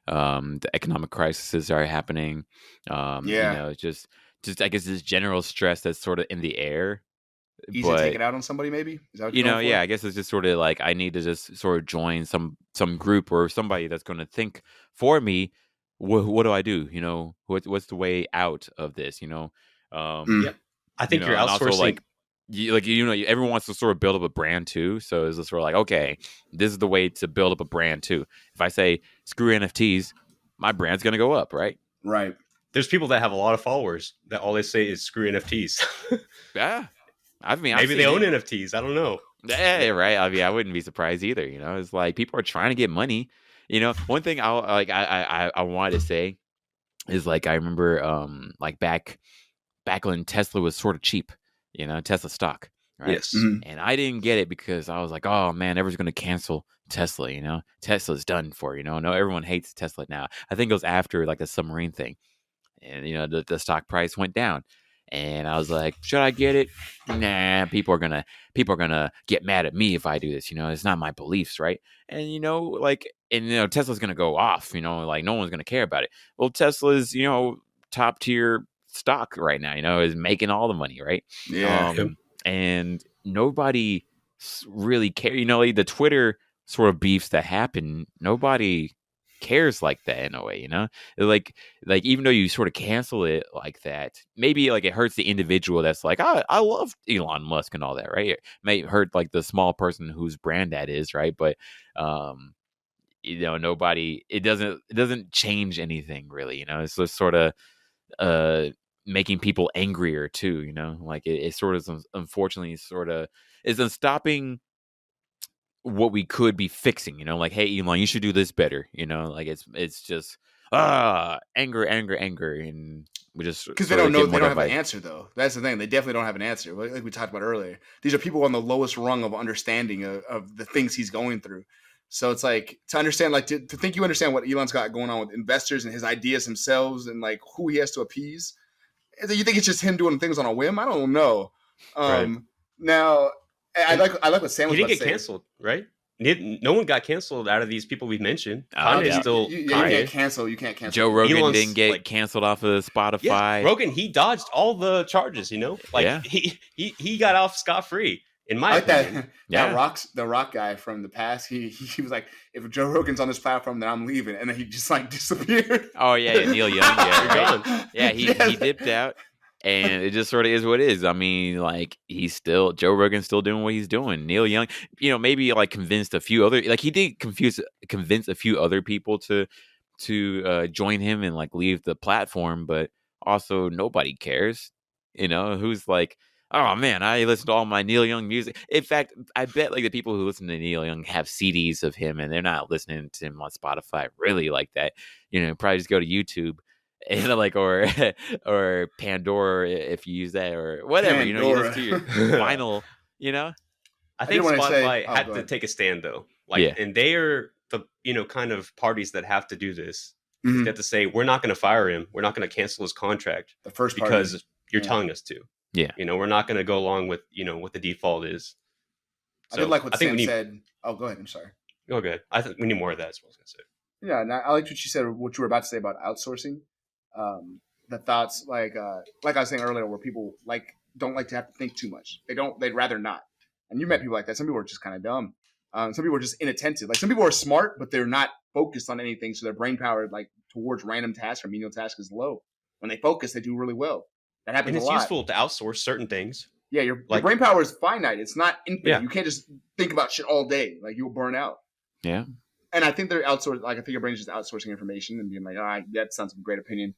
the economic crises are happening. Yeah. Just I guess this general stress that's sort of in the air. Easy to take But it out on somebody, maybe? Is that what you're going yeah, for? I guess it's just sort of like I need to just sort of join some group or somebody that's going to think for me. What do I do? What's the way out of this? Yeah, I think you're And also outsourcing. like everyone wants to sort of build up a brand too. So it's just sort of like, okay, this is the way to build up a brand too. If I say screw NFTs, my brand's gonna go up, right? Right. There's people that have a lot of followers that all they say is screw NFTs. Yeah, I mean, Maybe they own NFTs. I don't know. Yeah, right. I mean, I wouldn't be surprised either. It's like people are trying to get money. One thing I wanted to say is like I remember like back when Tesla was sort of cheap, Tesla stock, right? Yes. Mhm. And I didn't get it because I was like, oh man, everyone's going to cancel Tesla, Tesla's done for, no, everyone hates Tesla now. I think it was after like the submarine thing, and the stock price went down, and I was like, should I get it? Nah, people are gonna get mad at me if I do this. It's not my beliefs, right? And Tesla's gonna go off. Like no one's gonna care about it. Well, Tesla's top tier stock right now. Is making all the money, right? Yeah. And nobody really care. Like the Twitter sort of beefs that happen, nobody cares like that in a way. Like even though you sort of cancel it like that, maybe like it hurts the individual that's like, I love Elon Musk and all that, right? It may hurt like the small person whose brand that is, right? But nobody, it doesn't change anything really. It's just sort of making people angrier too. Like it sort of unfortunately sort of isn't stopping what we could be fixing, like, hey, Elon, you should do this better, like it's just anger, and we just Because they don't know, they don't have an answer though. That's the thing. They definitely don't have an answer. Like we talked about earlier, these are people on the lowest rung of understanding of the things he's going through. So it's like to understand, like to think you understand what Elon's got going on with investors and his ideas themselves and like who he has to appease. You think it's just him doing things on a whim? I don't know. Right. Now, I like what Sam was He about didn't to get say. canceled, right? No one got canceled out of these people we've mentioned. Yeah. Kanye's still You Kanye. can't cancel. You can't cancel. Joe Rogan Elon's, didn't get like, canceled off of Spotify. Yeah, Rogan, he dodged all the charges. Like Yeah. he got off scot free. In my like opinion. the rock guy from the past. He was like, if Joe Rogan's on this platform, then I'm leaving, and then he just like disappeared. Oh yeah, Neil Young. Yeah, You're right? gone. Yeah, he dipped out, and it just sort of is what it is. I mean, like Joe Rogan's still doing what he's doing. Neil Young, maybe like convinced a few other, like he did convince a few other people to join him and like leave the platform, but also nobody cares. Who's like, oh man, I listen to all my Neil Young music. In fact, I bet like the people who listen to Neil Young have CDs of him, and they're not listening to him on Spotify really like that. Probably just go to YouTube and like or Pandora if you use that or whatever. You listen to your vinyl. I think Spotify had to take a stand though. And they are the kind of parties that have to do this. Mm-hmm. They have to say we're not going to fire him. We're not going to cancel his contract. The first because you're telling us to. Yeah. We're not going to go along with, what the default is. So, I did like what Sam said. Oh, go ahead. I'm sorry. Go good. I think we need more of that. That's what I was going to say. Yeah. And I liked what you said, what you were about to say about outsourcing. The thoughts, like I was saying earlier, where people don't like to have to think too much. They'd rather not. And you met people like that. Some people are just kind of dumb. Some people are just inattentive. Like some people are smart, but they're not focused on anything. So their brain power, like towards random tasks or menial tasks, is low. When they focus, they do really well. That happens a lot. And it's useful to outsource certain things. Yeah, your brain power is finite. It's not infinite. Yeah. You can't just think about shit all day. Like you'll burn out. Yeah. And I think they're outsourced. Like I think your brain's just outsourcing information and being like, that sounds like a great opinion.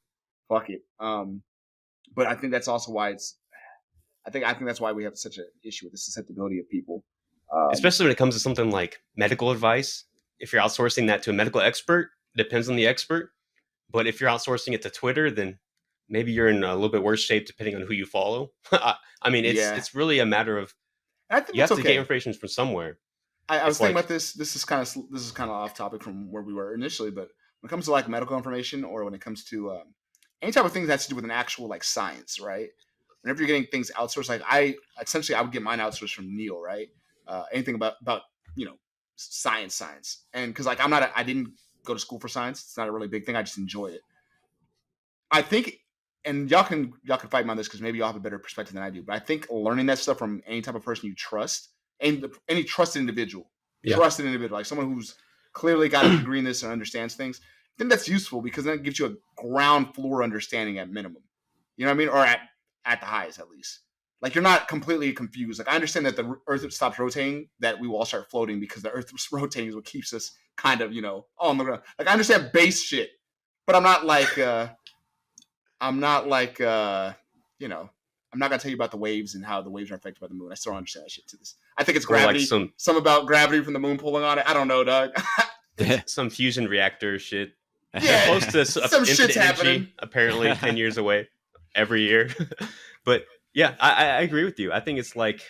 Fuck it. But I think that's also why I think that's why we have such an issue with the susceptibility of people. Especially when it comes to something like medical advice. If you're outsourcing that to a medical expert, it depends on the expert. But if you're outsourcing it to Twitter, then maybe you're in a little bit worse shape depending on who you follow. I mean, it's really a matter of you have to get information from somewhere. I was thinking about this. This is kind of off topic from where we were initially, but when it comes to like medical information or when it comes to any type of thing that has to do with an actual like science, right? Whenever you're getting things outsourced, like I would get mine outsourced from Neil, right? Anything about science, and because like I didn't go to school for science. It's not a really big thing. I just enjoy it. I think, and y'all can fight me on this because maybe y'all have a better perspective than I do. But I think learning that stuff from any type of person you trust, and any trusted individual, like someone who's clearly got a degree in this and understands things, I think that's useful because then it gives you a ground floor understanding at minimum. You know what I mean? Or at the highest, at least. Like, you're not completely confused. Like, I understand that the Earth stops rotating, that we will all start floating because the Earth rotating is what keeps us kind of, on the ground. Like, I understand base shit, but I'm not like, I'm not going to tell you about the waves and how the waves are affected by the moon. I still don't understand that shit to this. I think it's gravity. Like some about gravity from the moon pulling on it. I don't know, Doug. Some fusion reactor shit. Yeah, close to some shit's happening. Apparently 10 years away every year. But yeah, I agree with you. I think it's like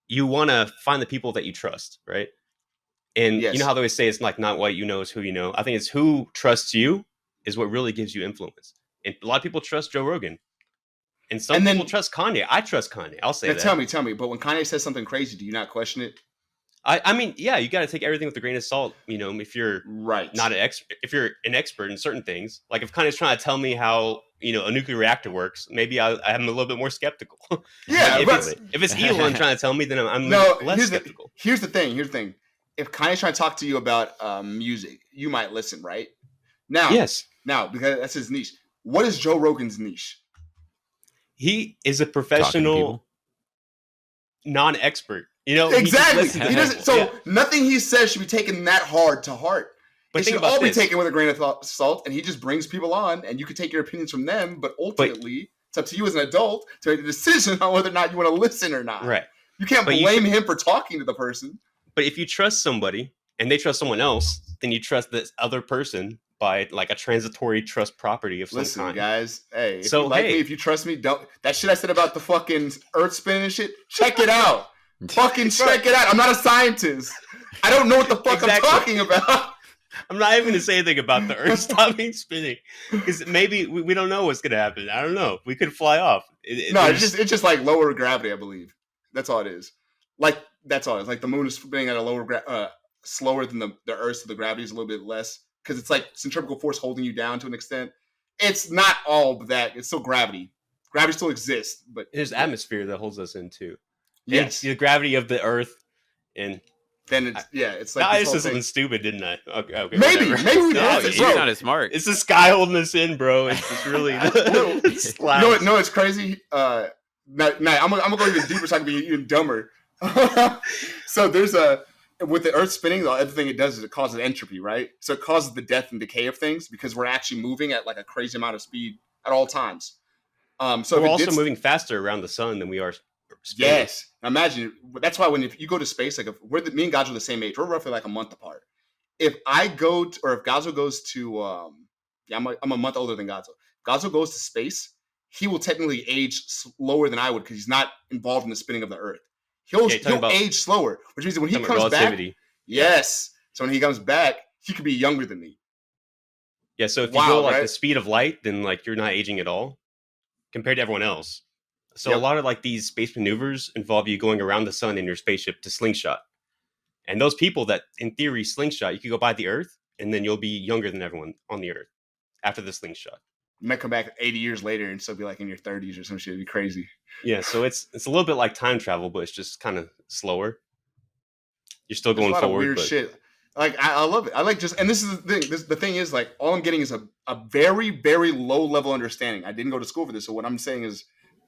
you want to find the people that you trust, right? And you know how they always say it's like not what you know, is who you know. I think it's who trusts you is what really gives you influence. And a lot of people trust Joe Rogan. And some people trust Kanye. I trust Kanye. I'll say that. Tell me. But when Kanye says something crazy, do you not question it? I mean, yeah, you got to take everything with a grain of salt. If you're not if you're an expert in certain things, like if Kanye's trying to tell me how a nuclear reactor works, maybe I'm a little bit more skeptical. Yeah, if it's Elon trying to tell me, then I'm less skeptical. Here's the thing. If Kanye's trying to talk to you about music, you might listen, right? Because that's his niche. What is Joe Rogan's niche? He is a professional, non-expert. Exactly. He doesn't. So nothing he says should be taken that hard to heart. But it should all be taken with a grain of salt. And he just brings people on, and you can take your opinions from them. But ultimately, it's up to you as an adult to make the decision on whether or not you want to listen or not. Right. You can't blame him for talking to the person. But if you trust somebody and they trust someone else, then you trust this other person by like a transitory trust property of some kind. Listen, guys. Hey, if you like me, if you trust me, don't. That shit I said about the fucking Earth spinning and shit. Check it out. Fucking check it out. I'm not a scientist. I don't know what the fuck I'm talking about. I'm not even going to say anything about the Earth stopping spinning because maybe we don't know what's going to happen. I don't know. We could fly off. It's just like lower gravity, I believe. That's all it is. Like that's all. It's like the moon is spinning at a lower slower than the Earth, so the gravity is a little bit less because it's like centrifugal force holding you down to an extent. It's not all that. It's still gravity. Gravity still exists, but there's atmosphere that holds us in too. Yes, the gravity of the Earth, and then it's like I just said something stupid, didn't I? Okay, maybe it's not as smart. It's the sky holding us in, bro. It's just really it's crazy. I'm gonna go even deeper so I can be even dumber. So there's with the Earth spinning, the other thing it does is it causes entropy, right? So it causes the death and decay of things because we're actually moving at like a crazy amount of speed at all times. So we're also moving faster around the sun than we are. Space. Yes, imagine. That's why if you go to space, like me and Gajo are the same age, we're roughly like a month apart. If I go or if Gazo goes to, I'm a month older than Gazo. Gazo goes to space, he will technically age slower than I would because he's not involved in the spinning of the Earth. He'll age slower, which means when he comes back, so when he comes back, he could be younger than me. Yeah. So if you go like the speed of light, then like you're not aging at all compared to everyone else. So a lot of like these space maneuvers involve you going around the sun in your spaceship to slingshot. And those people that in theory slingshot, you could go by the Earth and then you'll be younger than everyone on the Earth after the slingshot. You might come back 80 years later and still be like in your 30s or some shit. It'd be crazy. Yeah, so it's a little bit like time travel, but it's just kind of slower. You're still going forward. Weird shit. Like I love it. I like and this is the thing. The thing is like all I'm getting is a very, very low level understanding. I didn't go to school for this, so what I'm saying is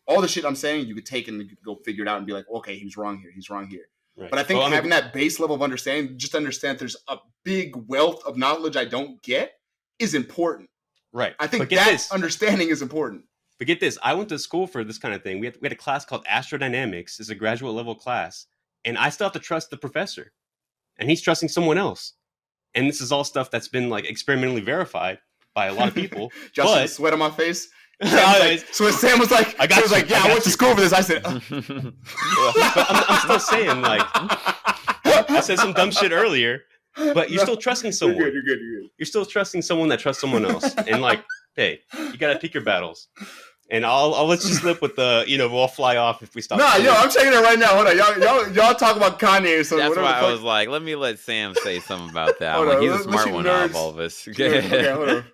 all the shit I'm saying, you could take and go figure it out and be like, okay, he was wrong here. He's wrong here. Right. But I think having that base level of understanding, just to understand there's a big wealth of knowledge I don't get is important. Right. I think that understanding is important. But get this. I went to school for this kind of thing. We had a class called Astrodynamics. It's a graduate level class. And I still have to trust the professor. And he's trusting someone else. And this is all stuff that's been like experimentally verified by a lot of people. Just sweat on my face. So Sam was like, I went to school for this. I said, I'm still saying, like, I said some dumb shit earlier, but you're still trusting someone. You're good. You're still trusting someone that trusts someone else. And like, hey, you got to pick your battles. And I'll let you slip with the, we'll fly off if we stop. Nah, yo, I'm checking it right now. Hold on, y'all talk about Kanye or something. That's why I was like, let me let Sam say something about that. Hold on, he's a smart one out of all of us. Okay, hold on.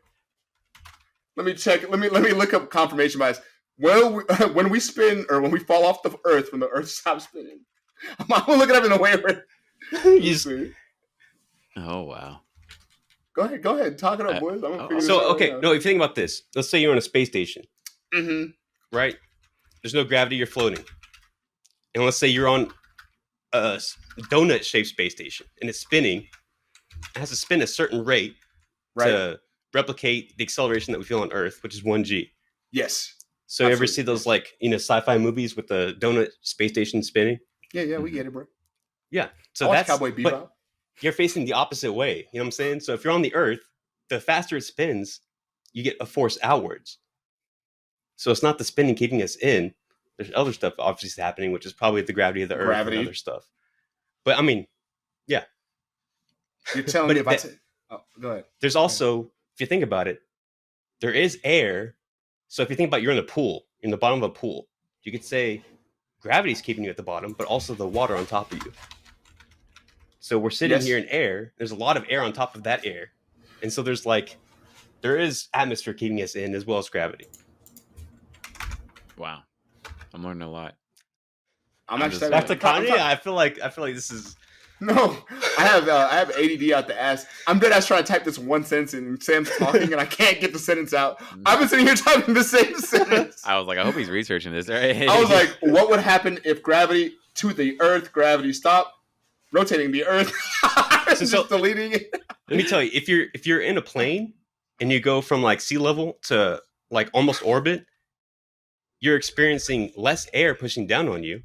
Let me check. Let me look up confirmation bias. When we spin or when we fall off the Earth, when the Earth stops spinning, I'm gonna look it up in a way where you see. Oh wow. Go ahead, talk it up, boys. I'm gonna figure so this out okay, right no, if you think about this, let's say you're on a space station, right? There's no gravity, you're floating, and let's say you're on a donut-shaped space station and it's spinning. It has to spin a certain rate to replicate the acceleration that we feel on Earth, which is 1g. Yes. So you ever see those sci-fi movies with the donut space station spinning? Yeah, we get it, bro. Yeah. So that's Cowboy Bebop. But you're facing the opposite way. You know what I'm saying? So if you're on the Earth, the faster it spins, you get a force outwards. So it's not the spinning keeping us in. There's other stuff obviously happening, which is probably the gravity of the Earth and other stuff. But I mean, yeah. You're telling me about go ahead. There's also, if you think about it, there is air. So if you think about you're in a pool, in the bottom of a pool, you could say gravity's keeping you at the bottom, but also the water on top of you. So we're sitting here in air. There's a lot of air on top of that air. And so there is atmosphere keeping us in as well as gravity. Wow. I'm learning a lot. I'm actually back to Kanye. I feel like this is no. I have ADD out the ass. I'm dead ass trying to type this one sentence and Sam's talking and I can't get the sentence out. I've been sitting here typing the same sentence. I was like, I hope he's researching this. Right? I was like, what would happen if gravity to the Earth, gravity stopped rotating the Earth? Just deleting it. Let me tell you, if you're in a plane and you go from like sea level to like almost orbit, you're experiencing less air pushing down on you,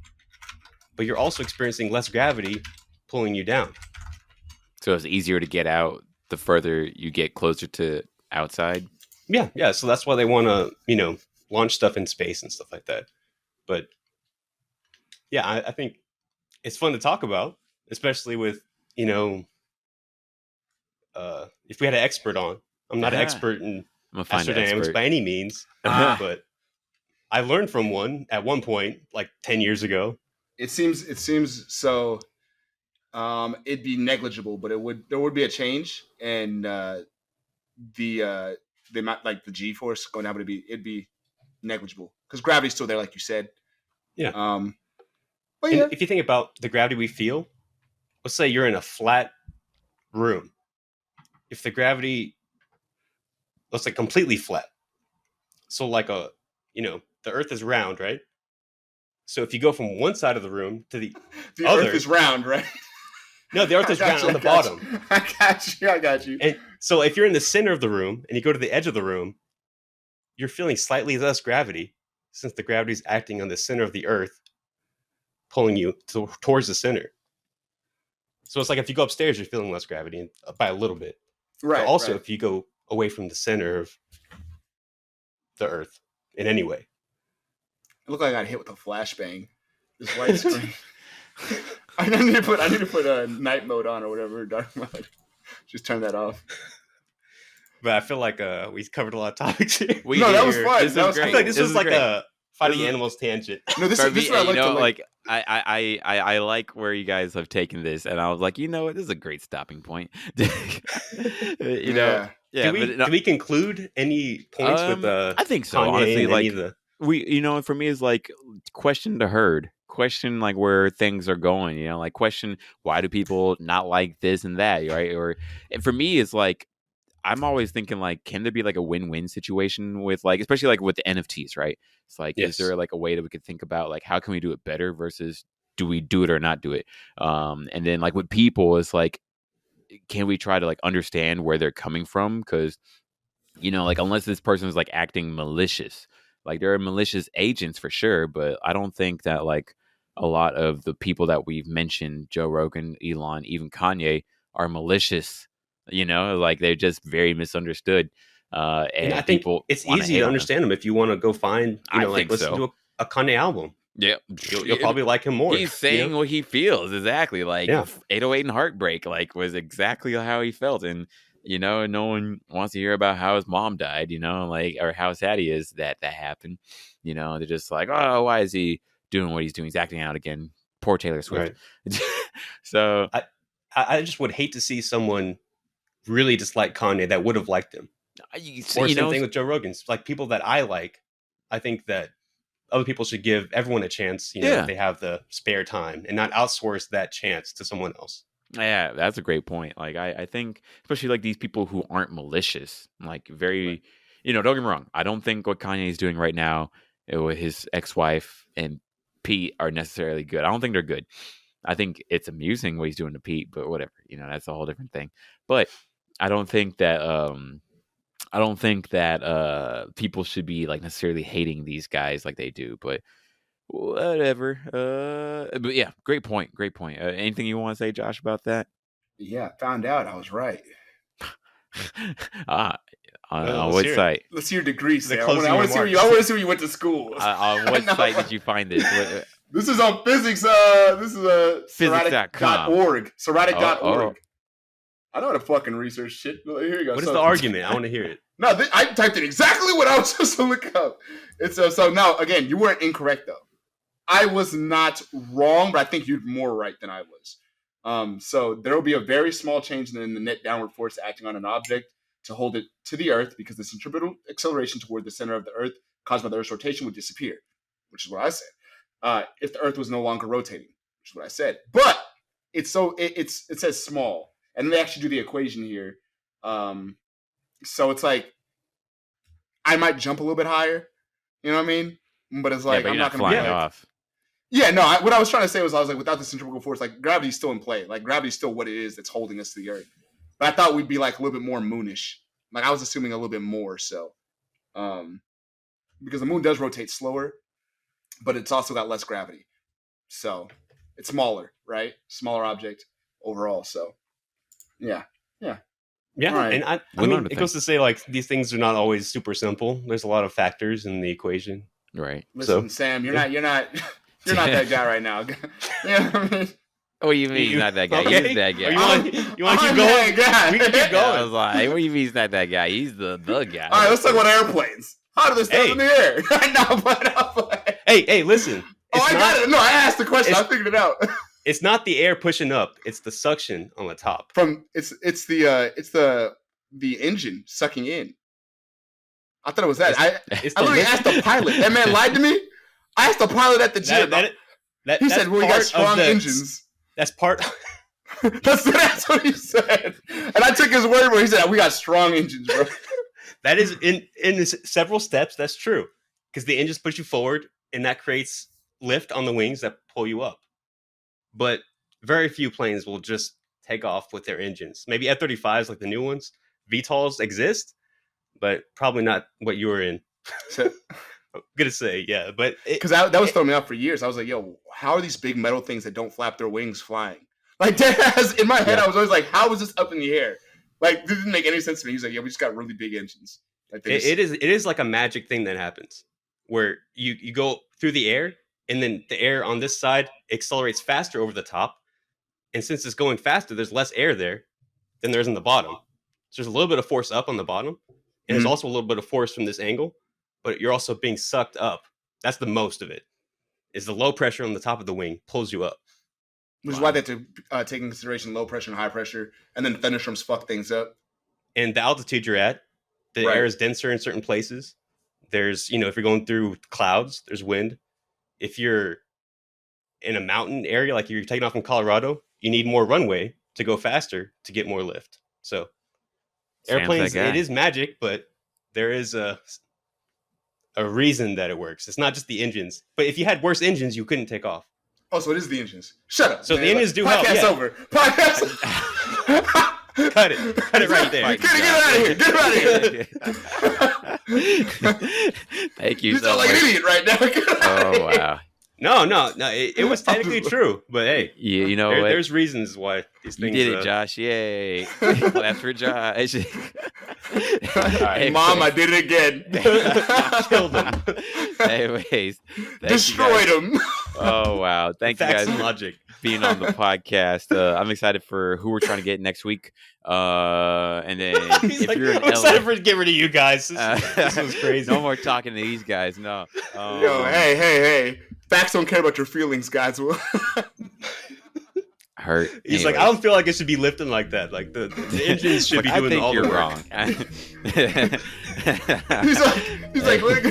but you're also experiencing less gravity pulling you down. So it's easier to get out the further you get closer to outside. Yeah. So that's why they want to, launch stuff in space and stuff like that. But yeah, I think it's fun to talk about, especially with, if we had an expert on. I'm not an expert in astrodynamics by any means, but I learned from one at one point, like 10 years ago. It seems so. It'd be negligible, but there would be a change, and the amount, like the G-force going down, it'd be negligible because gravity's still there, like you said. Yeah. But yeah, if you think about the gravity we feel, let's say you're in a flat room. If the gravity, let's say completely flat, so like the Earth is round, right? So if you go from one side of the room to the other, Earth is round, right? No, the Earth is round on the bottom. I got you. And so if you're in the center of the room and you go to the edge of the room, you're feeling slightly less gravity since the gravity is acting on the center of the Earth, pulling you towards the center. So it's like if you go upstairs, you're feeling less gravity by a little bit. Right. But also, if you go away from the center of the Earth in any way. It looked like I got hit with a flashbang. This white screen. I need to put a night mode on or whatever, dark mode. Just turn that off. But I feel like we covered a lot of topics here. That was fun. I feel like this was like a fighting animals tangent. No, this is what I like where you guys have taken this, and I was like, what, this is a great stopping point. Yeah. Do we conclude any points with I think so. Kanye honestly, like for me, is like question the herd. Question like where things are going, like question why do people not like this and that, right? Or for me, it's like I'm always thinking like, can there be like a win-win situation with like, especially like with the NFTs, right? It's like, is there like a way that we could think about like how can we do it better versus do we do it or not do it? And then like with people, it's like, can we try to like understand where they're coming from? Because like unless this person is like acting malicious, like there are malicious agents for sure, but I don't think that like a lot of the people that we've mentioned, Joe Rogan, Elon, even Kanye, are malicious. Like they're just very misunderstood. And I think it's easy to understand them if you want to go find, listen to a Kanye album. Yeah, you'll probably like him more. He's saying what he feels exactly. Like 808 and Heartbreak, like was exactly how he felt, and no one wants to hear about how his mom died, like, or how sad he is that happened. They're just like, oh, why is he doing what he's doing? He's acting out again. Poor Taylor Swift. Right. So I just would hate to see someone really dislike Kanye that would have liked him. Or same thing with Joe Rogan. Like, people that I like, I think that other people should give everyone a chance, if they have the spare time, and not outsource that chance to someone else. Yeah, that's a great point. Like, I think, especially like these people who aren't malicious, like very, don't get me wrong. I don't think what Kanye is doing right now with his ex-wife and Pete are necessarily good. I don't think they're good. I think it's amusing what he's doing to Pete, but whatever, that's a whole different thing. But I don't think that people should be like necessarily hating these guys like they do, but whatever. But yeah, great point. Anything you want to say, Josh, about that? Yeah, found out I was right. On what site? Let's see your degree, Sam. I want to see where you went to school. On what site did you find this? This is on physics. This is physics.org. Serratic.org. I know how to fucking research shit. Here you go. What is the argument? I want to hear it. No, I typed in exactly what I was supposed to look up. It's so now again, you weren't incorrect though. I was not wrong, but I think you're more right than I was. So there will be a very small change in the net downward force acting on an object to hold it to the Earth, because the centripetal acceleration toward the center of the Earth caused by the Earth's rotation would disappear, which is what I said. If the Earth was no longer rotating, which is what I said. But it says small, and they actually do the equation here. So it's like I might jump a little bit higher, you know what I mean? But it's like, but I'm not going to fly off. Yeah, no. What I was trying to say was, I was like, without the centrifugal force, like gravity's still in play. Like gravity's still what it is that's holding us to the Earth. But I thought we'd be like a little bit more moonish. Like I was assuming a little bit more. So, because the moon does rotate slower, but it's also got less gravity. So it's smaller, right? Smaller object overall. So, yeah. Right. And I mean, it goes to say, like, these things are not always super simple. There's a lot of factors in the equation. Right. Listen, Sam, you're not that guy right now. Yeah, I mean, what do you mean he's not that guy? Okay. He's that guy. You want to keep going? We can keep going. I was like, what do you mean he's not that guy? He's the guy. All right, let's talk about airplanes. How do they stay in the air? Hey, listen. I got it. No, I asked the question. I figured it out. It's not the air pushing up; it's the suction on the top. It's the engine sucking in. I thought it was that. I literally asked the pilot. That man lied to me. I asked the pilot at the gym. He said, "Well, we got strong engines." That's part. That's what he said, and I took his word for it. He said, "We got strong engines, bro." That is in several steps. That's true, because the engines push you forward, and that creates lift on the wings that pull you up. But very few planes will just take off with their engines. Maybe F-35s, like the new ones. VTOLs exist, but probably not what you were in. I'm gonna say, yeah, but because that was throwing me off for years. I was like, "Yo, how are these big metal things that don't flap their wings flying?" Like, in my head, I was always like, "How is this up in the air?" Like, this didn't make any sense to me. He's like, "Yeah, we just got really big engines." Like, it is like a magic thing that happens where you go through the air, and then the air on this side accelerates faster over the top. And since it's going faster, there's less air there than there's in the bottom. So there's a little bit of force up on the bottom. And there's also a little bit of force from this angle. But you're also being sucked up. That's the most of it. Is the low pressure on the top of the wing pulls you up. Which is why they have to take into consideration low pressure and high pressure. And then thunderstorms fuck things up. And the altitude you're at, the air is denser in certain places. There's, if you're going through clouds, there's wind. If you're in a mountain area, like you're taking off from Colorado, you need more runway to go faster to get more lift. So airplanes, it is magic, but there is a reason that it works. It's not just the engines. But if you had worse engines, you couldn't take off. Oh, so it is the engines. Shut up. So man, the engines do help. Podcast over. Podcast. Cut it right there. Get out of here. Get out of here. Thank you. You sound like an idiot right now. Oh wow. No. It was technically true, but hey, there's reasons why these things. You did it, Josh! Yay! Claps for Josh. Right, Mom, I did it again. Killed him. Anyways, destroyed him. Oh wow! Thank you guys for being on the podcast. I'm excited for who we're trying to get next week. And then if you're in excited for to get rid of you guys. This was crazy. No more talking to these guys. No. Yo, hey. Facts don't care about your feelings, guys. Hurt. He's like, I don't feel like it should be lifting like that. Like the engines should be doing all the work. Wrong. he's like, look,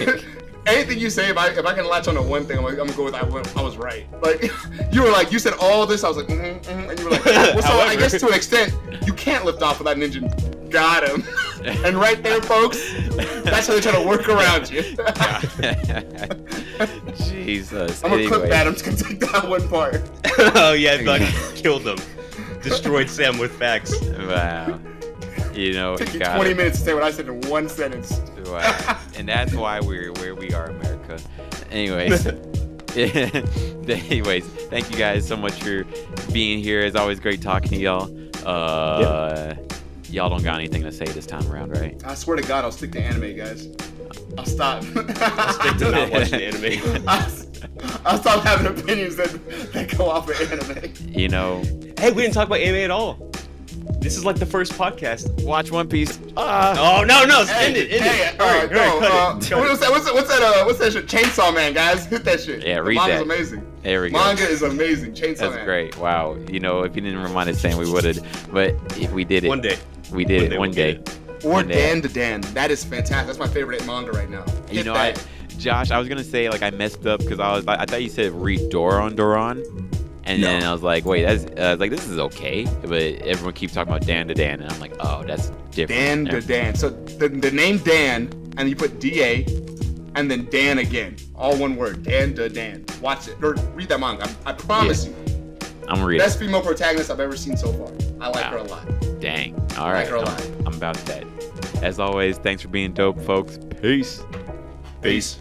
anything you say, if I can latch on to one thing, I'm gonna go with I was right. Like you were like, you said all this, I was like, and you were like, well, so I guess to an extent, you can't lift off without an engine. Got him. And right there, folks, that's how they're trying to work around you. Jesus. I'm gonna clip that. I'm just gonna take that one part. Oh yeah, like killed them, destroyed Sam with facts. Wow. You know, it took you 20 minutes to say what I said in one sentence. Wow. And that's why we're where we are, America. Anyways, thank you guys so much for being here. It's always great talking to y'all. Y'all don't got anything to say this time around, right? I swear to God, I'll stick to anime, guys. I'll stop. I'll stick to not watching anime. I'll stop having opinions that go off of anime. You know. Hey, we didn't talk about anime at all. This is like the first podcast. Watch One Piece. Oh no! End it. All right, what's that shit? Chainsaw Man, guys. Hit that shit. Yeah, read that. Manga's amazing. There we go. Manga is amazing. Chainsaw Man. That's great. Wow. You know, if you didn't remind us saying we would have, but if we did it. One day. We did it one day. Or Dan to Dan. That is fantastic. That's my favorite manga right now. You know, Josh, I was gonna say like I messed up because I thought you said read Doron. And then I was like, wait, this is okay. But everyone keeps talking about Dan to Dan. And I'm like, oh, that's different. Dan to Dan. So the name Dan, and you put D-A, and then Dan again. All one word. Dan to Dan. Watch it. Or read that manga. I promise you. I'm reading. Best female protagonist I've ever seen so far. I like her a lot. Dang. All right. I like her a lot. I'm about that. As always, thanks for being dope, folks. Peace. Peace.